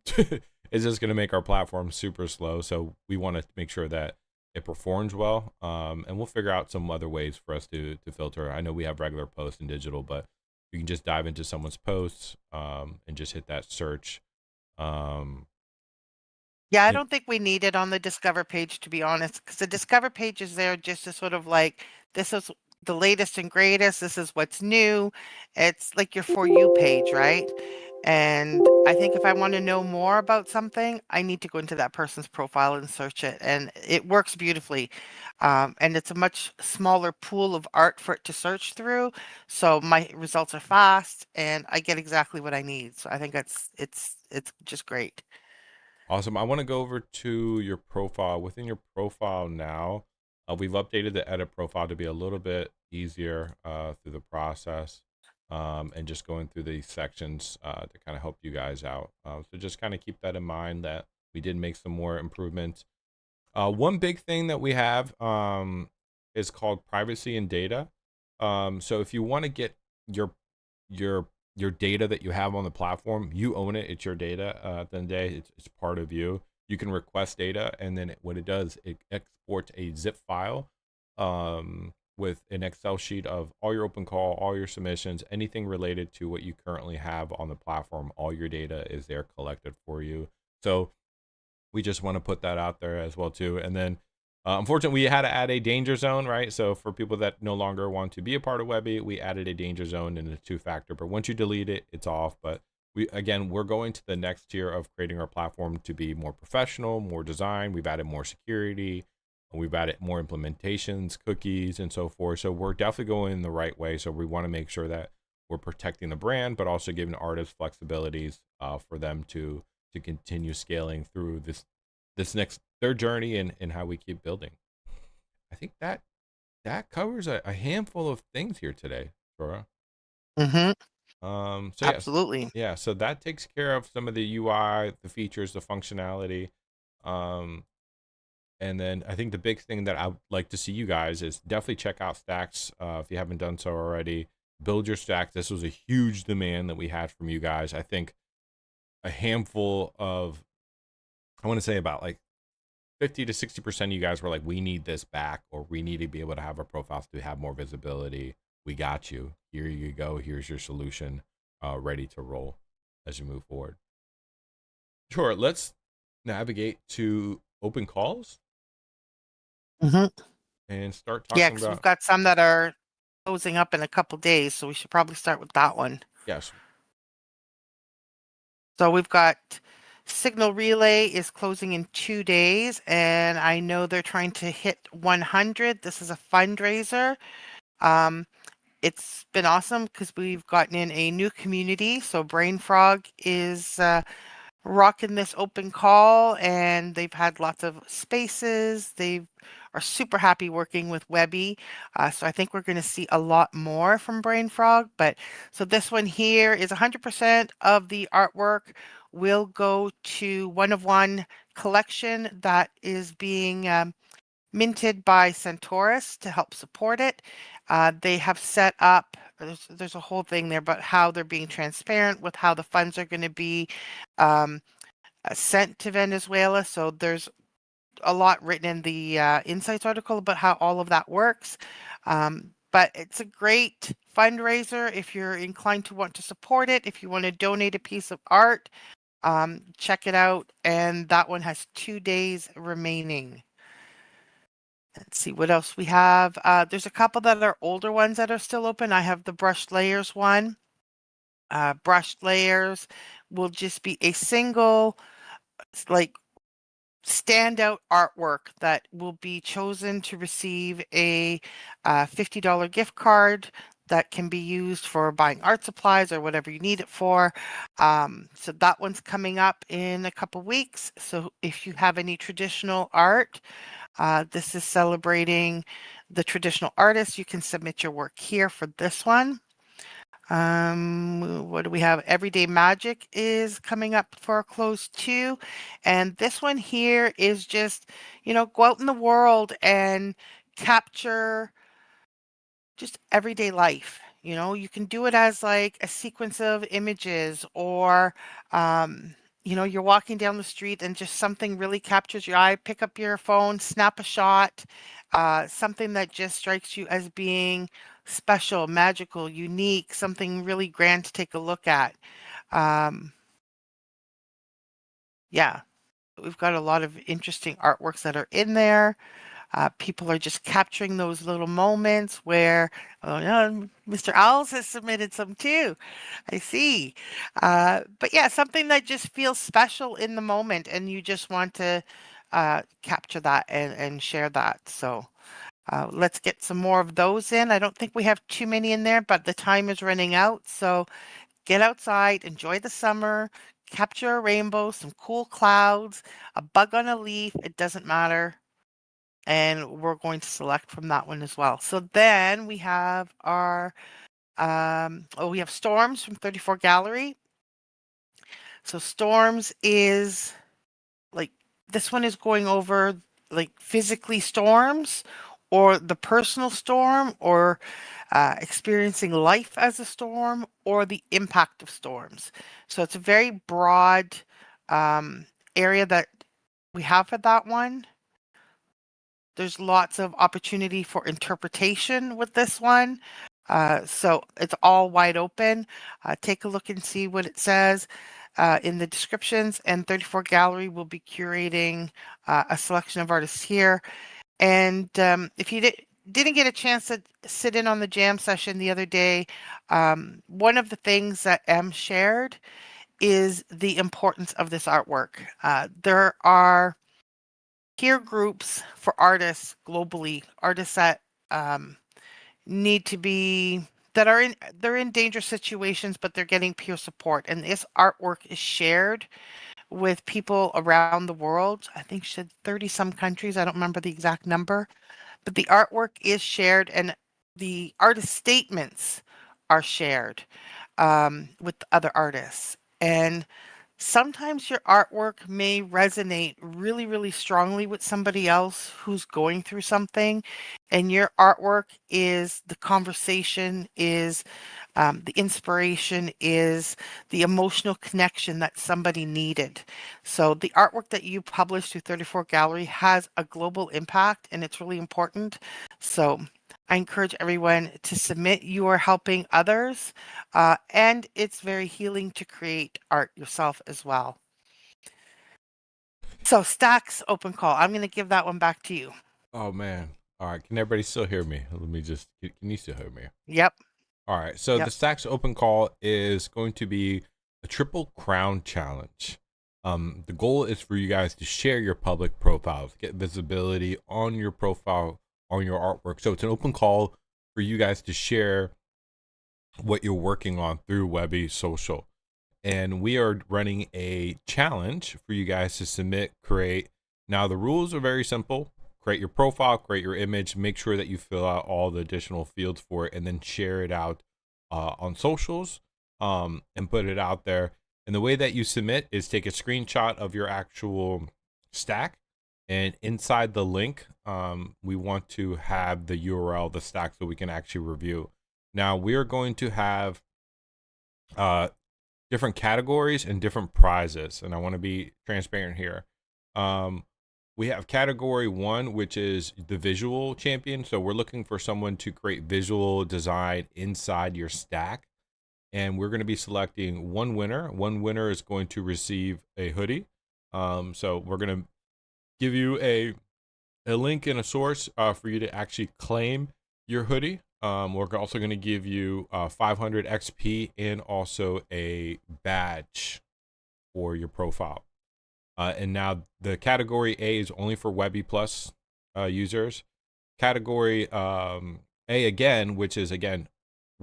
it's just going to make our platform super slow. So we want to make sure that it performs well, and we'll figure out some other ways for us to filter. I know we have regular posts in digital, but you can just dive into someone's posts and just hit that search. Um, Yeah, I yeah, don't think we need it on the Discover page, to be honest, because the Discover page is there just to sort of like, this is the latest and greatest. This is what's new. It's like your For You page, right? And I think if I want to know more about something, I need to go into that person's profile and search it. And it works beautifully. And it's a much smaller pool of art for it to search through. So my results are fast and I get exactly what I need. So I think it's just great. awesome. I want to go over to your profile. Within your profile now, we've updated the edit profile to be a little bit easier through the process, and just going through these sections to kind of help you guys out. So just kind of keep that in mind that we did make some more improvements. One big thing that we have is called privacy and data. So if you want to get your your your data that you have on the platform, you own it. It's your data. At the end of the day, it's part of you. You can request data, and then what it does, it exports a zip file with an Excel sheet of all your open call, all your submissions, anything related to what you currently have on the platform. All your data is there collected for you. So we just want to put that out there as well too. And then unfortunately, we had to add a danger zone, right? So for people that no longer want to be a part of Webbie, we added a danger zone and a 2-factor. But once you delete it, it's off. But we're going to the next tier of creating our platform to be more professional, more design. We've added more security. We've added more implementations, cookies, and so forth. So we're definitely going in the right way. So we want to make sure that we're protecting the brand, but also giving artists flexibilities for them to continue scaling through this next their journey and how we keep building. I think that covers a handful of things here today, Dora. Mm-hmm. So yes, Absolutely. yeah. So that takes care of some of the UI, the features, the functionality. And then I think the big thing that I would like to see you guys is definitely check out Stacks if you haven't done so already. Build your Stacks. This was a huge demand that we had from you guys. I think a handful of, I want to say about like 50 to 60% of you guys were like, we need this back, or we need to be able to have our profiles to have more visibility. We got you. Here you go. Here's your solution ready to roll as you move forward. Sure. Let's navigate to open calls Mm-hmm. and start Yeah, talking because we've about, got some that are closing up in a couple days, so we should probably start with that one. yes. So we've got Signal Relay is closing in 2 days, and I know they're trying to hit 100. This is a fundraiser. Um, it's been awesome because we've gotten in a new community. So Brainfrog is rocking this open call, and they've had lots of spaces. They are super happy working with Webbie. So I think we're going to see a lot more from Brainfrog. But so this one here is 100% of the artwork will go to One of One collection that is being minted by Centaurus to help support it. They have set up, there's a whole thing there about how they're being transparent with how the funds are going to be um, sent to Venezuela. So there's a lot written in the Insights article about how all of that works. But it's a great fundraiser if you're inclined to want to support it. If you want to donate a piece of art, check it out. And that one has 2 days remaining. Let's see what else we have. There's a couple that are older ones that are still open. I have the brushed layers one. Brushed layers will just be a single, like standout artwork that will be chosen to receive a $50 gift card that can be used for buying art supplies or whatever you need it for. So that one's coming up in a couple weeks. So if you have any traditional art, this is celebrating the traditional artists. You can submit your work here for this one. What do we have? Everyday Magic is coming up for a close too. And this one here is just, go out in the world and capture just everyday life. You can do it as like a sequence of images, or you're walking down the street and just something really captures your eye. Pick up your phone, snap a shot, something that just strikes you as being special, magical, unique, something really grand to take a look at. Um, yeah, we've got a lot of interesting artworks that are in there. People are just capturing those little moments where, oh no, Mr. Owls has submitted some too. I see. But yeah, something that just feels special in the moment, and you just want to capture that and share that. So let's get some more of those in. I don't think we have too many in there, but the time is running out. So get outside, enjoy the summer, capture a rainbow, some cool clouds, a bug on a leaf. It doesn't matter, and we're going to select from that one as well. So then we have our, we have Storms from 34 Gallery. So Storms is like, this one is going over like physically storms or the personal storm or experiencing life as a storm or the impact of storms. So it's a very broad um, area that we have for that one. There's lots of opportunity for interpretation with this one. So it's all wide open. Take a look and see what it says in the descriptions. And 34 Gallery will be curating a selection of artists here. And if you didn't get a chance to sit in on the jam session the other day, one of the things that M shared is the importance of this artwork. There are peer groups for artists globally, artists that um, need to be that are in they're in dangerous situations, but they're getting peer support. And this artwork is shared with people around the world. I think she said 30 some countries. I don't remember the exact number, but the artwork is shared and the artist statements are shared with other artists. And sometimes your artwork may resonate really, really strongly with somebody else who's going through something, and your artwork is the conversation, is the inspiration, is the emotional connection that somebody needed. So the artwork that you publish through 34 Gallery has a global impact, and it's really important. So I encourage everyone to submit. You are helping others, and it's very healing to create art yourself as well. So Stacks open call. I'm going to give that one back to you. Oh man. All right. Can everybody still hear me? Let me just. Can you still hear me? Yep. All right. So Yep. the Stacks open call is going to be a triple crown challenge. The goal is for you guys to share your public profiles, get visibility on your profile, on your artwork. So it's an open call for you guys to share what you're working on through Webbie Social. And we are running a challenge for you guys to submit, create. Now, the rules are very simple. Create your profile, create your image, make sure that you fill out all the additional fields for it, and then share it out on socials and put it out there. And the way that you submit is take a screenshot of your actual stack. And inside the link, we want to have the URL, the stack, so we can actually review. Now, we are going to have different categories and different prizes, and I want to be transparent here. We have category 1, which is the visual champion. So we're looking for someone to create visual design inside your stack, and we're going to be selecting one winner. One winner is going to receive a hoodie. So we're going to give you a link and a source for you to actually claim your hoodie. We're also going to give you 500 XP and also a badge for your profile. And now the category A is only for Webbie Plus users. Category A again, which is again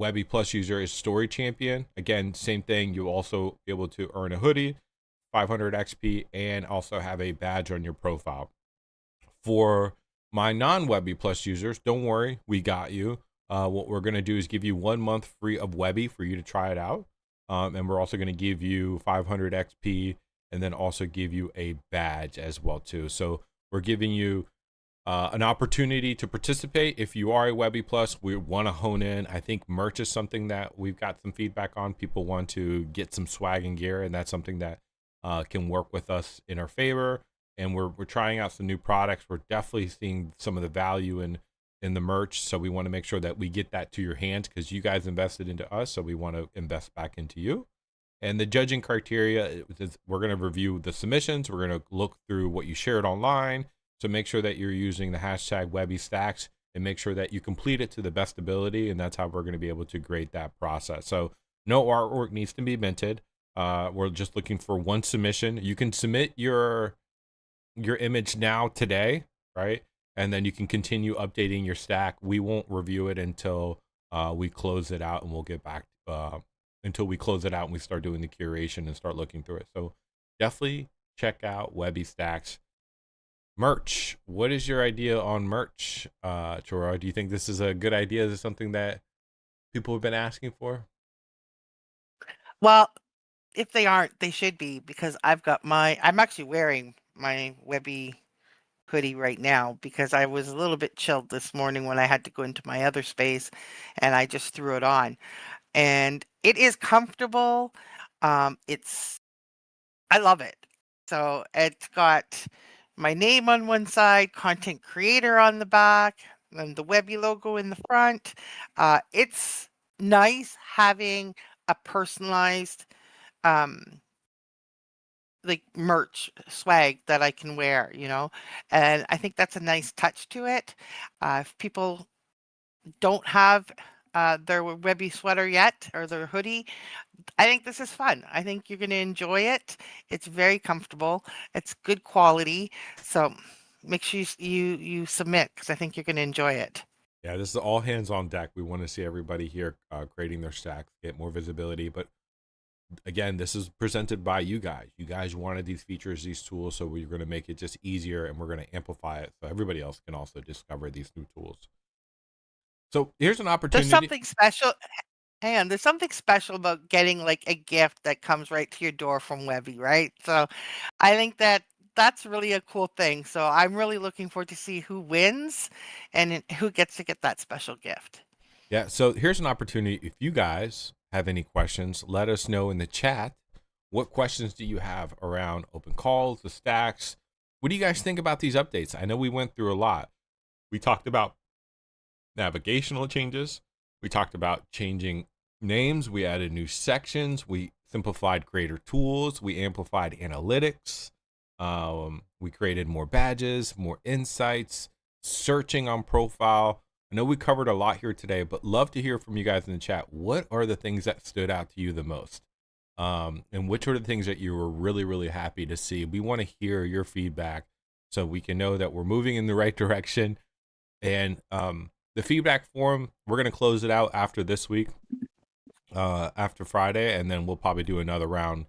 Webbie Plus user, is Story Champion. Again, same thing. You'll also be able to earn a hoodie, 500 XP, and also have a badge on your profile. For my non-Webbie Plus users, don't worry, we got you. What we're going to do is give you 1 month free of Webbie for you to try it out. And we're also going to give you 500 XP and then also give you a badge as well too. So we're giving you an opportunity to participate. If you are a Webbie Plus, we want to hone in. I think merch is something that we've got some feedback on. People want to get some swag and gear, and that's something that can work with us in our favor. And we're trying out some new products. We're definitely seeing some of the value in the merch. So we want to make sure that we get that to your hands because you guys invested into us. So we want to invest back into you. And the judging criteria is we're going to review the submissions. We're going to look through what you shared online. So make sure that you're using the hashtag WebbieStacks and make sure that you complete it to the best ability. And that's how we're going to be able to grade that process. So no artwork needs to be minted. We're just looking for one submission. You can submit your image now today, right? And then you can continue updating your stack. We won't review it until we close it out, and we'll get back until we close it out and we start doing the curation and start looking through it. So definitely check out Webbie Stacks. Merch. What is your idea on merch, Chora? Do you think this is a good idea? Is it something that people have been asking for? Well, if they aren't, they should be because I'm actually wearing my Webbie hoodie right now because I was a little bit chilled this morning when I had to go into my other space and I just threw it on. And it is comfortable. It's I love it. So it's got my name on one side, content creator on the back, and the Webbie logo in the front. It's nice having a personalized um like merch swag that I can wear, and I think that's a nice touch to it. If people don't have their Webbie sweater yet or their hoodie, I think this is fun. I think you're going to enjoy it. It's very comfortable. It's good quality. So make sure you submit because I think you're going to enjoy it. Yeah, this is all hands on deck. We want to see everybody here creating their stacks, get more visibility. But again, this is presented by you guys. You guys wanted these features, these tools, so we're going to make it just easier and we're going to amplify it so everybody else can also discover these new tools. So here's an There's opportunity. something special. Hang on, there's something special about getting like a gift that comes right to your door from Webbie, right? So I think that that's really a cool thing. So I'm really looking forward to see who wins and who gets to get that special gift. Yeah, so here's an opportunity. If you guys have any questions, let us know in the chat. What questions do you have around open calls, the stacks? What do you guys think about these updates? I know we went through a lot. We talked about navigational changes. We talked about changing names. We added new sections. We simplified creator tools. We amplified analytics. We created more badges, more insights, searching on profile. I know we covered a lot here today, but love to hear from you guys in the chat. What are the things that stood out to you the most? And which are the things that you were really, really happy to see? We want to hear your feedback so we can know that we're moving in the right direction. And the feedback form, we're going to close it out after this week, after Friday, and then we'll probably do another round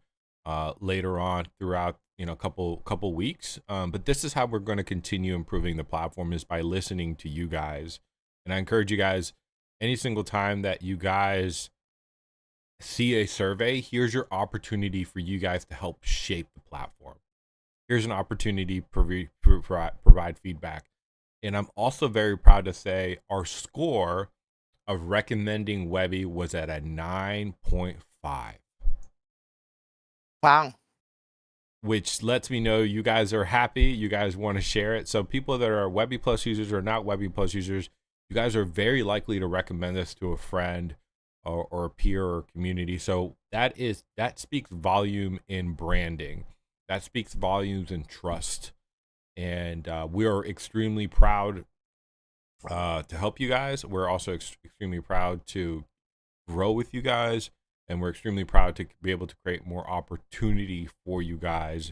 later on throughout a couple weeks. But this is how we're going to continue improving the platform, is by listening to you guys. And I encourage you guys, any single time that you guys see a survey, here's your opportunity for you guys to help shape the platform. Here's an opportunity to provide feedback. And I'm also very proud to say our score of recommending Webbie was at a 9.5. Wow. Which lets me know you guys are happy. You guys want to share it. So people that are Webbie Plus users or not Webbie Plus users, you guys are very likely to recommend this to a friend or a peer or community. So that speaks volume in branding. That speaks volumes in trust. And we are extremely proud to help you guys. We're also extremely proud to grow with you guys. And we're extremely proud to be able to create more opportunity for you guys.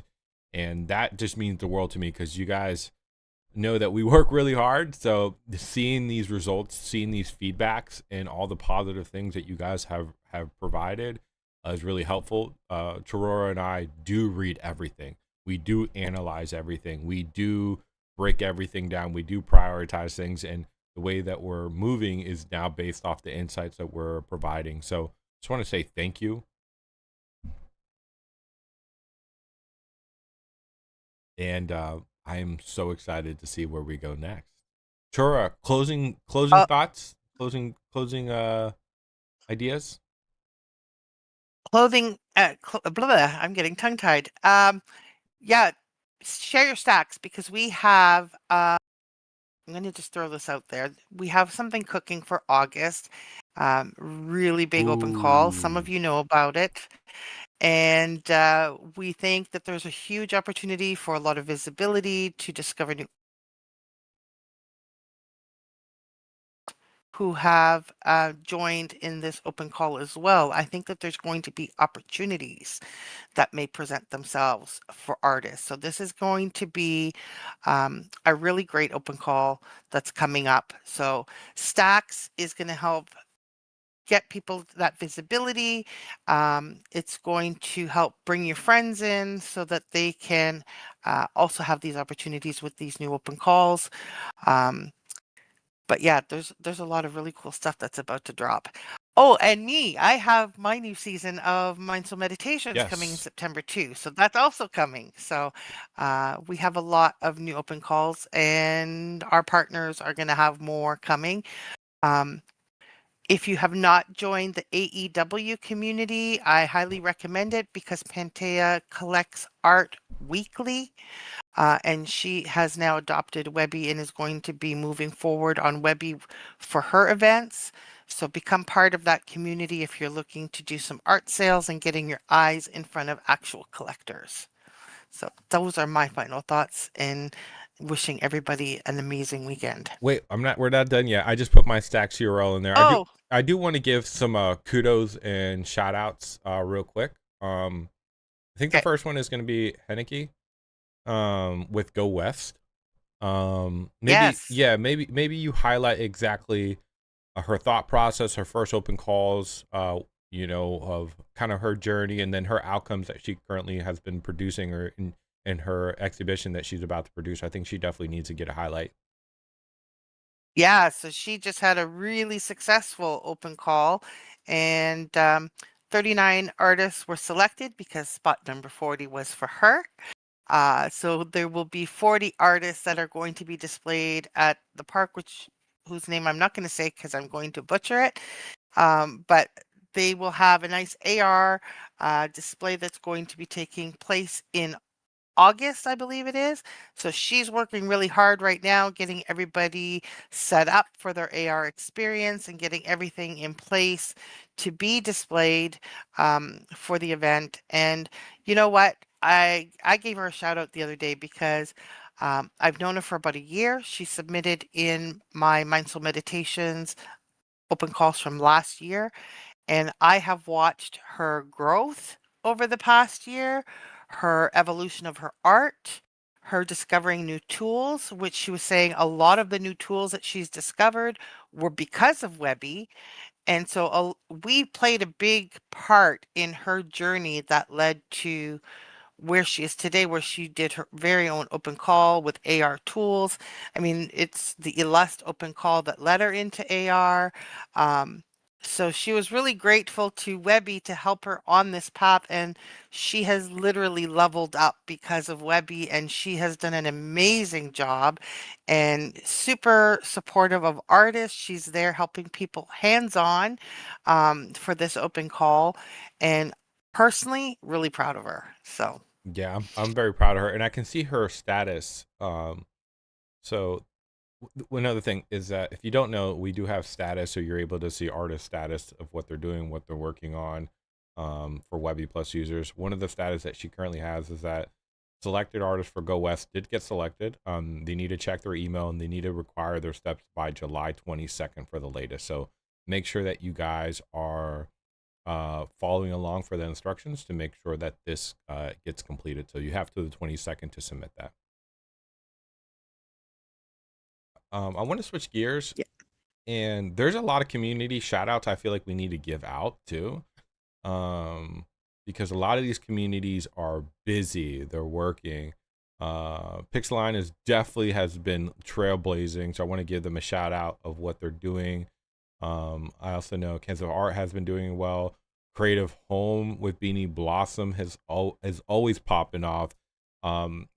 And that just means the world to me, because you guys know that we work really hard. So seeing these results, seeing these feedbacks, and all the positive things that you guys have provided is really helpful. Chirora and I do read everything. We do analyze everything. We do break everything down. We do prioritize things. And the way that we're moving is now based off the insights that we're providing. So just want to say thank you. And I am so excited to see where we go next. Chora, closing thoughts, closing ideas. Clothing. Blah, blah, I'm getting tongue tied. Yeah, share your stacks because we have. I'm going to just throw this out there. We have something cooking for August. Really big open call. Some of you know about it. And we think that there's a huge opportunity for a lot of visibility to discover new who have joined in this open call as well. I think that there's going to be opportunities that may present themselves for artists. So this is going to be a really great open call that's coming up. So Stacks is going to help get people that visibility. It's going to help bring your friends in so that they can also have these opportunities with these new open calls. But yeah, there's a lot of really cool stuff that's about to drop. Oh, and me, I have my new season of Mindful Meditations coming in Yes. September too. So that's also coming. So we have a lot of new open calls, and our partners are going to have more coming. Um, if you have not joined the AEW community, I highly recommend it because Pantea collects art weekly. And she has now adopted Webbie and is going to be moving forward on Webbie for her events. So become part of that community if you're looking to do some art sales and getting your eyes in front of actual collectors. So those are my final thoughts and wishing everybody an amazing weekend. Wait, we're not done yet. I just put my Stacks URL in there. Oh, I do want to give some kudos and shout outs real quick. I think the okay. first one is going to be Henneke with Go West. Maybe Yes. yeah, maybe you highlight exactly her thought process, her first open calls, of kind of her journey, and then her outcomes that she currently has been producing, or in her exhibition that she's about to produce. I think she definitely needs to get a highlight. Yeah, so she just had a really successful open call, and 39 artists were selected because spot number 40 was for her. So there will be 40 artists that are going to be displayed at the park, whose name I'm not going to say because I'm going to butcher it. But they will have a nice AR display that's going to be taking place in August, I believe it is. So she's working really hard right now, getting everybody set up for their AR experience and getting everything in place to be displayed for the event. And you know what? I gave her a shout out the other day because I've known her for about a year. She submitted in my Mindful Meditations open calls from last year, and I have watched her growth over the past year, her evolution of her art, her discovering new tools, which she was saying a lot of the new tools that she's discovered were because of Webbie. And so we played a big part in her journey that led to where she is today, where she did her very own open call with AR tools. I mean, it's the Elust open call that led her into AR. Um, so she was really grateful to Webbie to help her on this path, and she has literally leveled up because of Webbie, and she has done an amazing job and super supportive of artists. She's there helping people hands-on for this open call, and personally, really proud of her. So. Yeah, I'm very proud of her, and I can see her status. So one other thing is that if you don't know, we do have status, so you're able to see artist status of what they're doing, what they're working on, for Webbie Plus users. One of the status that she currently has is that selected artists for Go West did get selected. They need to check their email and they need to require their steps by July 22nd for the latest. So make sure that you guys are following along for the instructions to make sure that this gets completed. So you have to the 22nd to submit that. I want to switch gears, Yeah. and there's a lot of community shout outs I feel like we need to give out too, because a lot of these communities are busy, they're working. Pixeline is definitely has been trailblazing, so I want to give them a shout out of what they're doing. I also know Kansas Art has been doing well. Creative Home with Beanie Blossom is always popping off.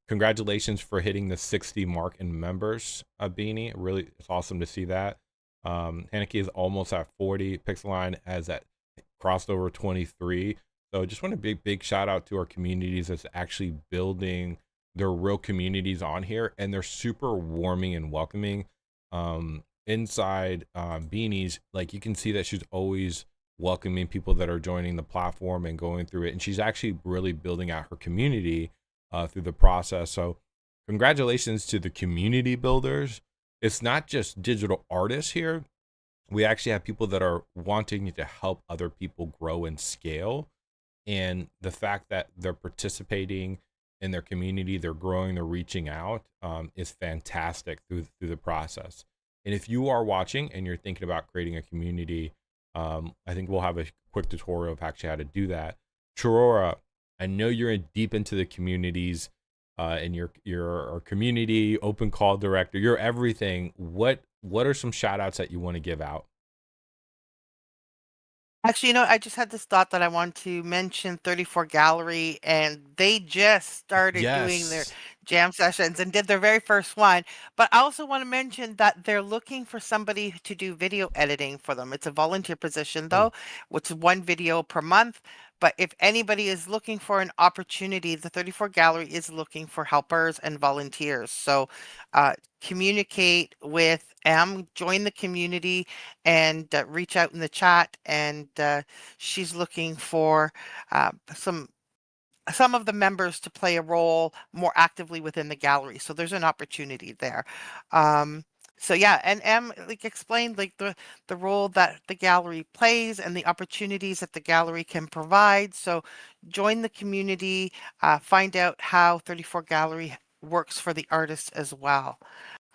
Congratulations for hitting the 60 mark in members, Beanie. Really, it's awesome to see that. Hanneke is almost at 40. Pixeline has at crossed over 23. So just want to big shout out to our communities that's actually building their real communities on here, and they're super warming and welcoming. Inside Beanie's, like, you can see that she's always welcoming people that are joining the platform and going through it, and she's actually really building out her community through the process. So congratulations to the community builders. It's not just digital artists here. We actually have people that are wanting to help other people grow and scale, and the fact that they're participating in their community, they're growing, they're reaching out, is fantastic through the process. And if you are watching and you're thinking about creating a community, I think we'll have a quick tutorial of actually how to do that. Chirora, I know you're deep into the communities, and you're our community open call director. You're everything. What are some shout outs that you want to give out? Actually, I just had this thought that I want to mention 34 Gallery, and they just started doing their Yes. jam sessions and did their very first one. But I also want to mention that they're looking for somebody to do video editing for them. It's a volunteer position, Oh, though, which is one video per month. But if anybody is looking for an opportunity, the 34 Gallery is looking for helpers and volunteers. So communicate with M, join the community, and reach out in the chat. And she's looking for some of the members to play a role more actively within the gallery. So there's an opportunity there. Um, so yeah, and M like explained like the role that the gallery plays and the opportunities that the gallery can provide. So join the community, find out how 34 Gallery works for the artists as well.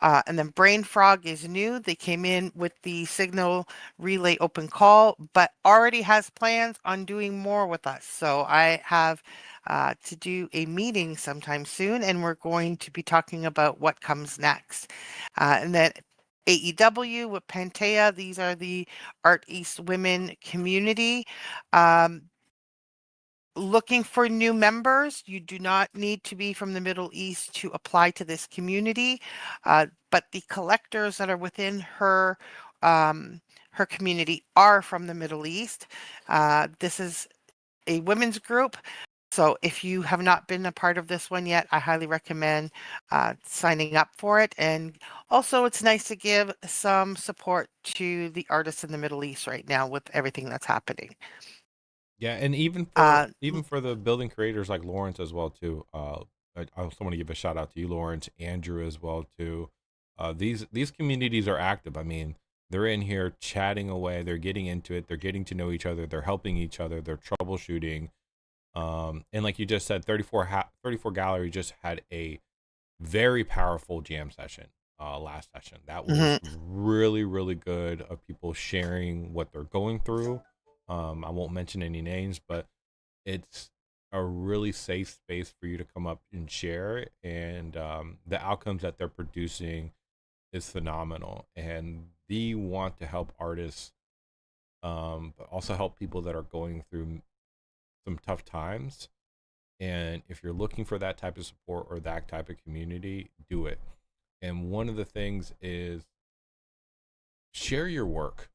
And then Brain Frog is new. They came in with the Signal Relay open call, but already has plans on doing more with us. So I have to do a meeting sometime soon, and we're going to be talking about what comes next. And then AEW with Pantea, these are the Art East women community. Um, Looking for new members. You do not need to be from the Middle East to apply to this community, but the collectors that are within her community are from the Middle East. This is a women's group. So if you have not been a part of this one yet, I highly recommend signing up for it. And also, it's nice to give some support to the artists in the Middle East right now with everything that's happening. yeah, and Uh, even for the building creators like Lawrence as well too. I also want to give a shout out to you, Lawrence, Andrew as well too. These communities are active. I mean, they're in here chatting away. They're getting into it. They're getting to know each other. They're helping each other. They're troubleshooting. And like you just said, 34 Gallery just had a very powerful jam session last session. That was mhm. really, really good of people sharing what they're going through. I won't mention any names, but it's a really safe space for you to come up and share. And the outcomes that they're producing is phenomenal. And they want to help artists, but also help people that are going through some tough times. And if you're looking for that type of support or that type of community, do it. And one of the things is share your work.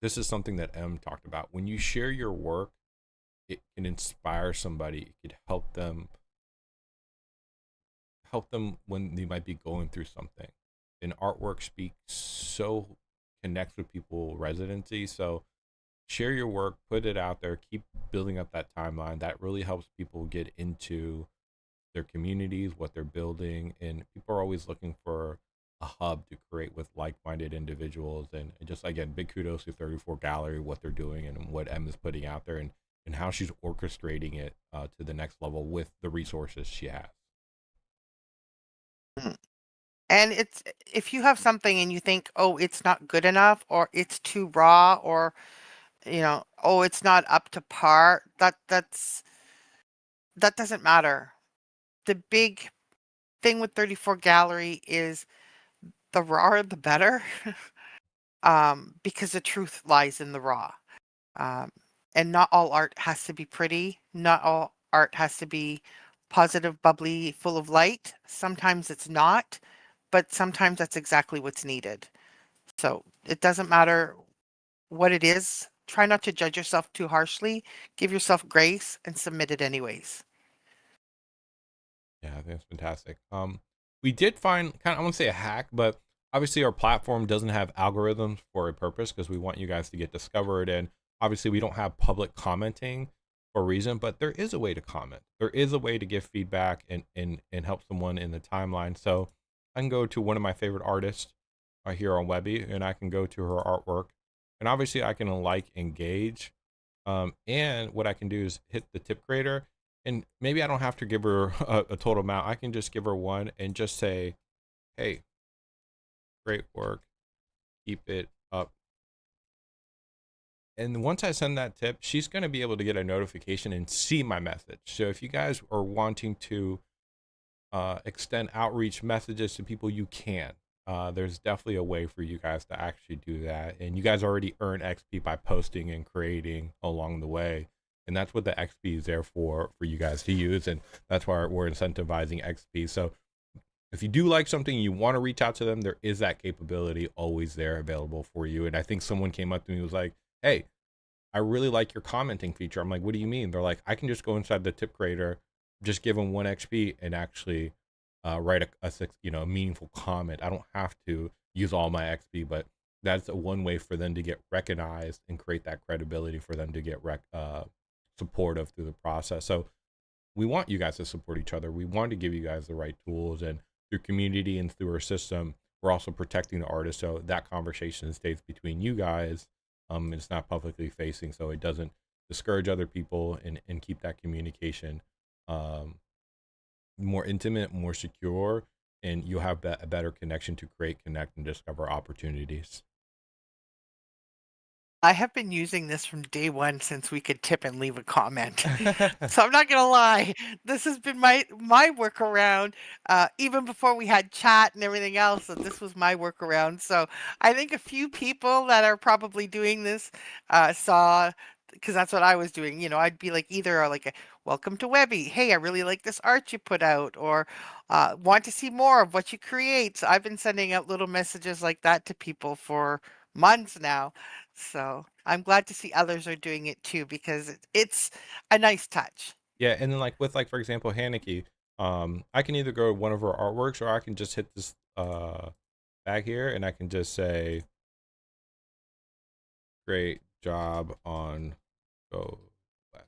This is something that M talked about. When you share your work, it can inspire somebody. It could help them when they might be going through something. And artwork speaks so connects with people residency. So share your work, put it out there, keep building up that timeline. That really helps people get into their communities, what they're building, and people are always looking for a hub to create with like-minded individuals. And just again, big kudos to 34 Gallery, what they're doing and what M is putting out there, and how she's orchestrating it to the next level with the resources she has. And it's if you have something and you think, oh, it's not good enough, or it's too raw, or oh, it's not up to par, that doesn't matter. The big thing with 34 Gallery is the rawer the better, because the truth lies in the raw. Um, and not all art has to be pretty. Not all art has to be positive, bubbly, full of light. Sometimes it's not, but sometimes that's exactly what's needed. So it doesn't matter what it is. Try not to judge yourself too harshly. Give yourself grace and submit it anyways. Yeah, I think it's fantastic. We did find kind of, I won't say a hack, but obviously our platform doesn't have algorithms for a purpose because we want you guys to get discovered. And obviously we don't have public commenting for a reason, but there is a way to comment. There is a way to give feedback and help someone in the timeline. So I can go to one of my favorite artists here on Webbie, and I can go to her artwork, and obviously I can like engage. And what I can do is hit the tip creator, and maybe I don't have to give her a total amount. I can just give her one and just say, hey, great work, keep it up. And once I send that tip, she's going to be able to get a notification and see my message. So if you guys are wanting to extend outreach messages to people, you can. there's definitely a way for you guys to actually do that. And you guys already earn XP by posting and creating along the way. And that's what the XP is there for you guys to use. And that's why we're incentivizing XP. So if you do like something and you want to reach out to them, there is that capability always there available for you. And I think someone came up to me and was like, hey, I really like your commenting feature. I'm like, what do you mean? They're like, I can just go inside the tip creator, just give them 1 XP and actually write a meaningful comment. I don't have to use all my XP, but that's one way for them to get recognized and create that credibility for them to get supportive through the process. So we want you guys to support each other. We want to give you guys the right tools, and through community and through our system, we're also protecting the artist. So that conversation stays between you guys. It's not publicly facing, so it doesn't discourage other people, and keep that communication more intimate, more secure, and you'll have a better connection to create, connect, and discover opportunities. I have been using this from day one since we could tip and leave a comment. So I'm not gonna lie, this has been my workaround, even before we had chat and everything else, that this was my workaround. So I think a few people that are probably doing this saw, because that's what I was doing. I'd be like either like a welcome to Webbie. Hey, I really like this art you put out, or want to see more of what you create. So I've been sending out little messages like that to people for months now. So I'm glad to see others are doing it too, because it's a nice touch. Yeah, and then like with like for example Haneke, I can either go to one of her artworks, or I can just hit this back here and I can just say great job on Go West.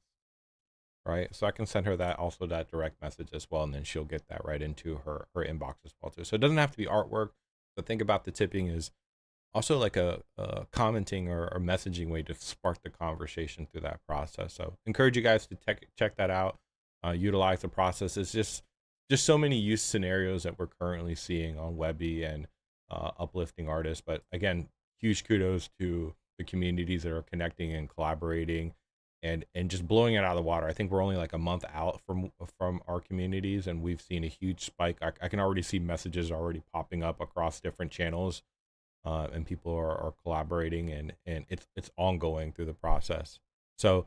Right? So I can send her that direct message as well, and then she'll get that right into her inbox as well too. So it doesn't have to be artwork. The thing about the tipping is also like a commenting or messaging way to spark the conversation through that process. So encourage you guys to check that out, utilize the process. It's just so many use scenarios that we're currently seeing on Webbie and uplifting artists. But again, huge kudos to the communities that are connecting and collaborating and just blowing it out of the water. I think we're only like a month out from our communities, and we've seen a huge spike. I can already see messages already popping up across different channels, and people are collaborating, and it's ongoing through the process. So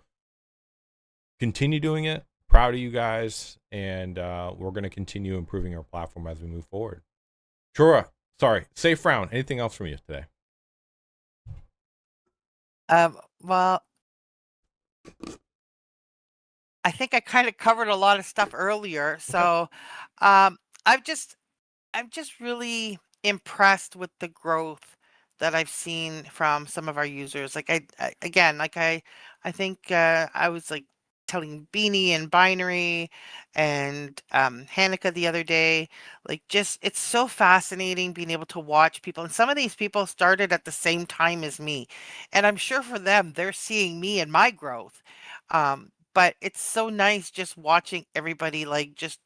continue doing it. Proud of you guys, and we're going to continue improving our platform as we move forward. Shura, sorry, safe frown. Anything else from you today? Well, I think I kind of covered a lot of stuff earlier. Okay. So I've just I'm just really impressed with the growth that I've seen from some of our users. Like again, like I think I was like telling Beanie and Binary and Hanukkah the other day, like just it's so fascinating being able to watch people. And some of these people started at the same time as me, and I'm sure for them they're seeing me and my growth. But it's so nice just watching everybody like just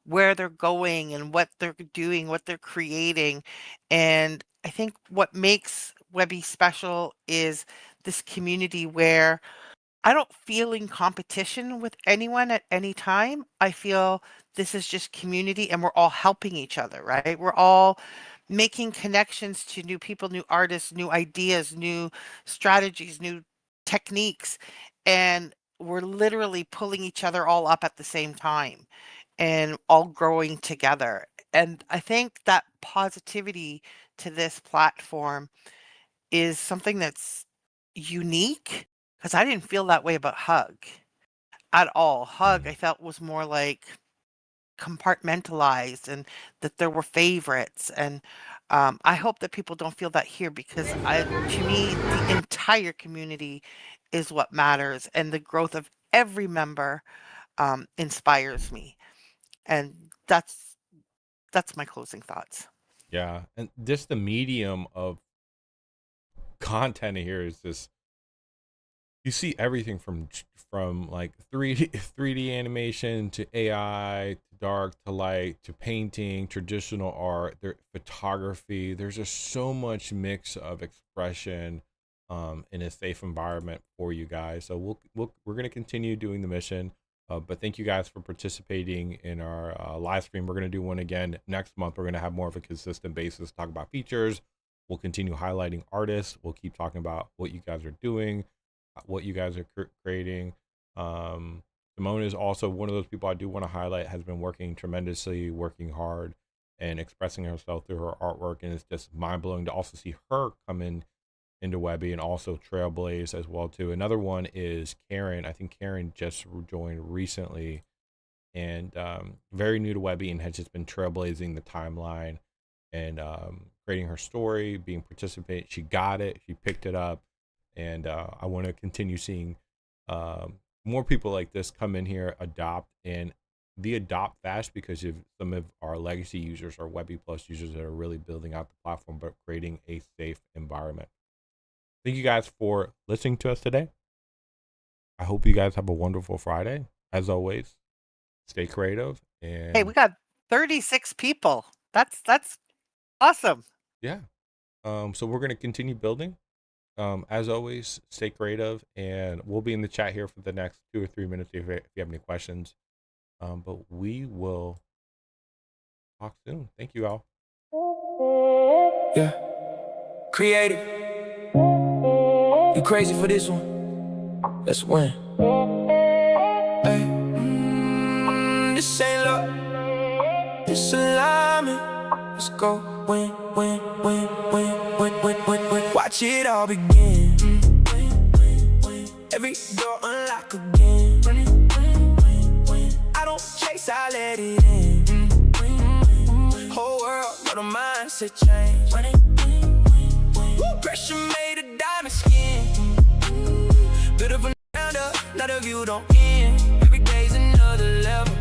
where they're going and what they're doing, what they're creating. And I think what makes Webby special is this community where I don't feel in competition with anyone at any time. I feel this is just community and we're all helping each other, right? We're all making connections to new people, new artists, new ideas, new strategies, new techniques. And we're literally pulling each other all up at the same time and all growing together. And I think that positivity to this platform is something that's unique, because I didn't feel that way about Hug at all. Hug, I felt was more like compartmentalized and that there were favorites. And I hope that people don't feel that here, because to me, the entire community is what matters, and the growth of every member inspires me. And that's my closing thoughts. Yeah, and just the medium of content here is just, you see everything from like 3D animation to AI to dark to light to painting, traditional art, there photography. There's just so much mix of expression in a safe environment for you guys. So we're going to continue doing the mission But thank you guys for participating in our live stream. We're going to do one again next month. We're going to have more of a consistent basis, talk about features. We'll continue highlighting artists. We'll keep talking about what you guys are doing, what you guys are creating. Simone is also one of those people I do want to highlight, has been working tremendously, working hard, and expressing herself through her artwork. And it's just mind blowing to also see her come into Webbie and also trailblaze as well too. Another one is Karen. I think Karen just joined recently and very new to Webbie and has just been trailblazing the timeline and creating her story, being participant. She got it, she picked it up, and I want to continue seeing more people like this come in here, adopt, and the adopt fast, because of some of our legacy users or Webbie Plus users that are really building out the platform but creating a safe environment. Thank you guys for listening to us today. I hope you guys have a wonderful Friday. As always, stay creative. And Hey, we got 36 people. That's awesome. yeah. So we're going to continue building. As always, stay creative, and we'll be in the chat here for the next 2 or 3 minutes if you have any questions. But we will talk soon. Thank you all. Yeah. Creative. You crazy for this one? Let's win. Hey. This ain't luck. This alignment. Let's go. Win, win, win, win, win, win, win, win. Watch it all begin. Every door unlock again. I don't chase, I let it in. Whole world, know the mindset change. Pressure made a diamond skin. Build up from the ground up, now the view don't end. Every day's another level.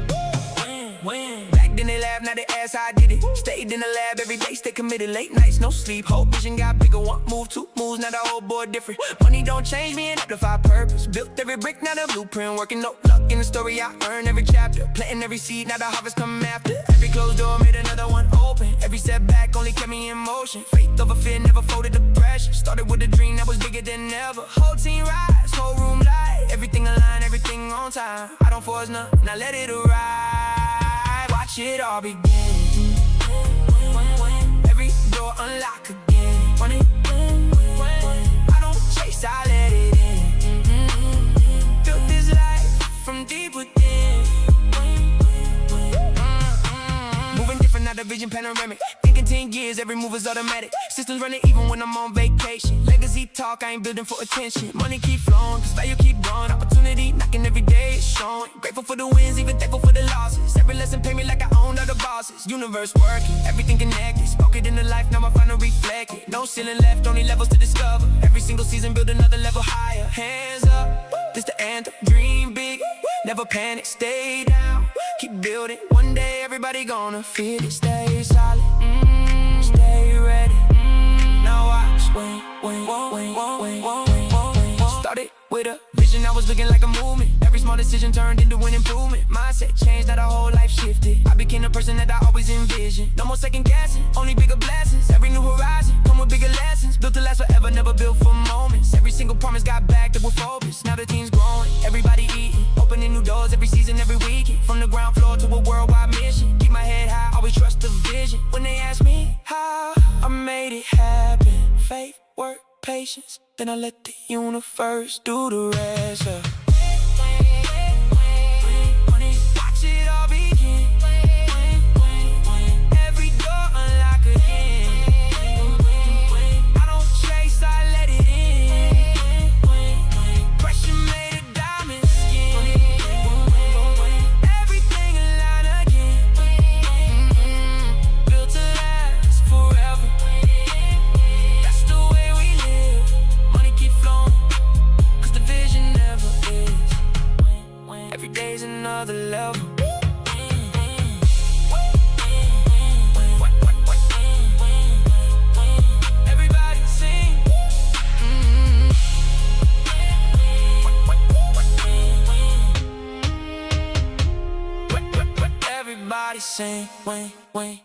Win. Back then they laughed, now they ask how I did it. Stayed in the lab every day, stay committed. Late nights, no sleep. Whole vision got bigger. One move, 2 moves, now the whole board different. Money don't change me and amplify purpose. Built every brick, now the blueprint. Working no luck in the story, I earn every chapter. Planting every seed, now the harvest come after. Every closed door made another one open. Every setback only kept me in motion. Faith over fear, never folded to pressure. Started with a dream that was bigger than ever. Whole team rise, whole room light. Everything aligned, everything on time. I don't force nothing, I let it arrive. Watch it all begin. Every door unlock again. I don't chase, I let it in. Built this life from deep within. Moving different, not a vision panoramic. Thinking 10 years, every move is automatic. Systems running even when I'm on vacation. Legacy talk, I ain't building for attention. Money keep flowing, cause value keep growing. Opportunity knocking every day, it's showing. Grateful for the wins, even thankful for the losses. Every lesson pay me like I owned all the bosses. Universe working, everything connected. Spoke it in the life, now my final reflect it. No ceiling left, only levels to discover. Every single season build another level higher. Hands up, this the anthem. Dream big, never panic, stay down. Keep building, one day everybody gonna feel it. Stay solid, stay ready. Now watch, win. Started with a vision, I was looking like a movement. Every small decision turned into an improvement. Mindset changed, now the whole life shifted. I became the person that I always envisioned. No more second guessing, only bigger blessings. Every new horizon, come with bigger lessons. Built to last forever, never built for moments. Every single promise got backed up with focus. Now the team's growing, everybody eating. Opening new doors every season, every weekend. From the ground floor to a worldwide mission. Keep my head high, always trust the vision. When they ask me how I made it happen. Faith, work, patience. Then I let the universe do the rest. Watch it all begin. Every door unlock again. I don't chase, I let it in. Pressure made a diamond skin. Everything align again. Built to last forever. That's the way we live. Money keep flowing, cause the vision never is. Every day's another level. Everybody sing. Everybody sing, win, win.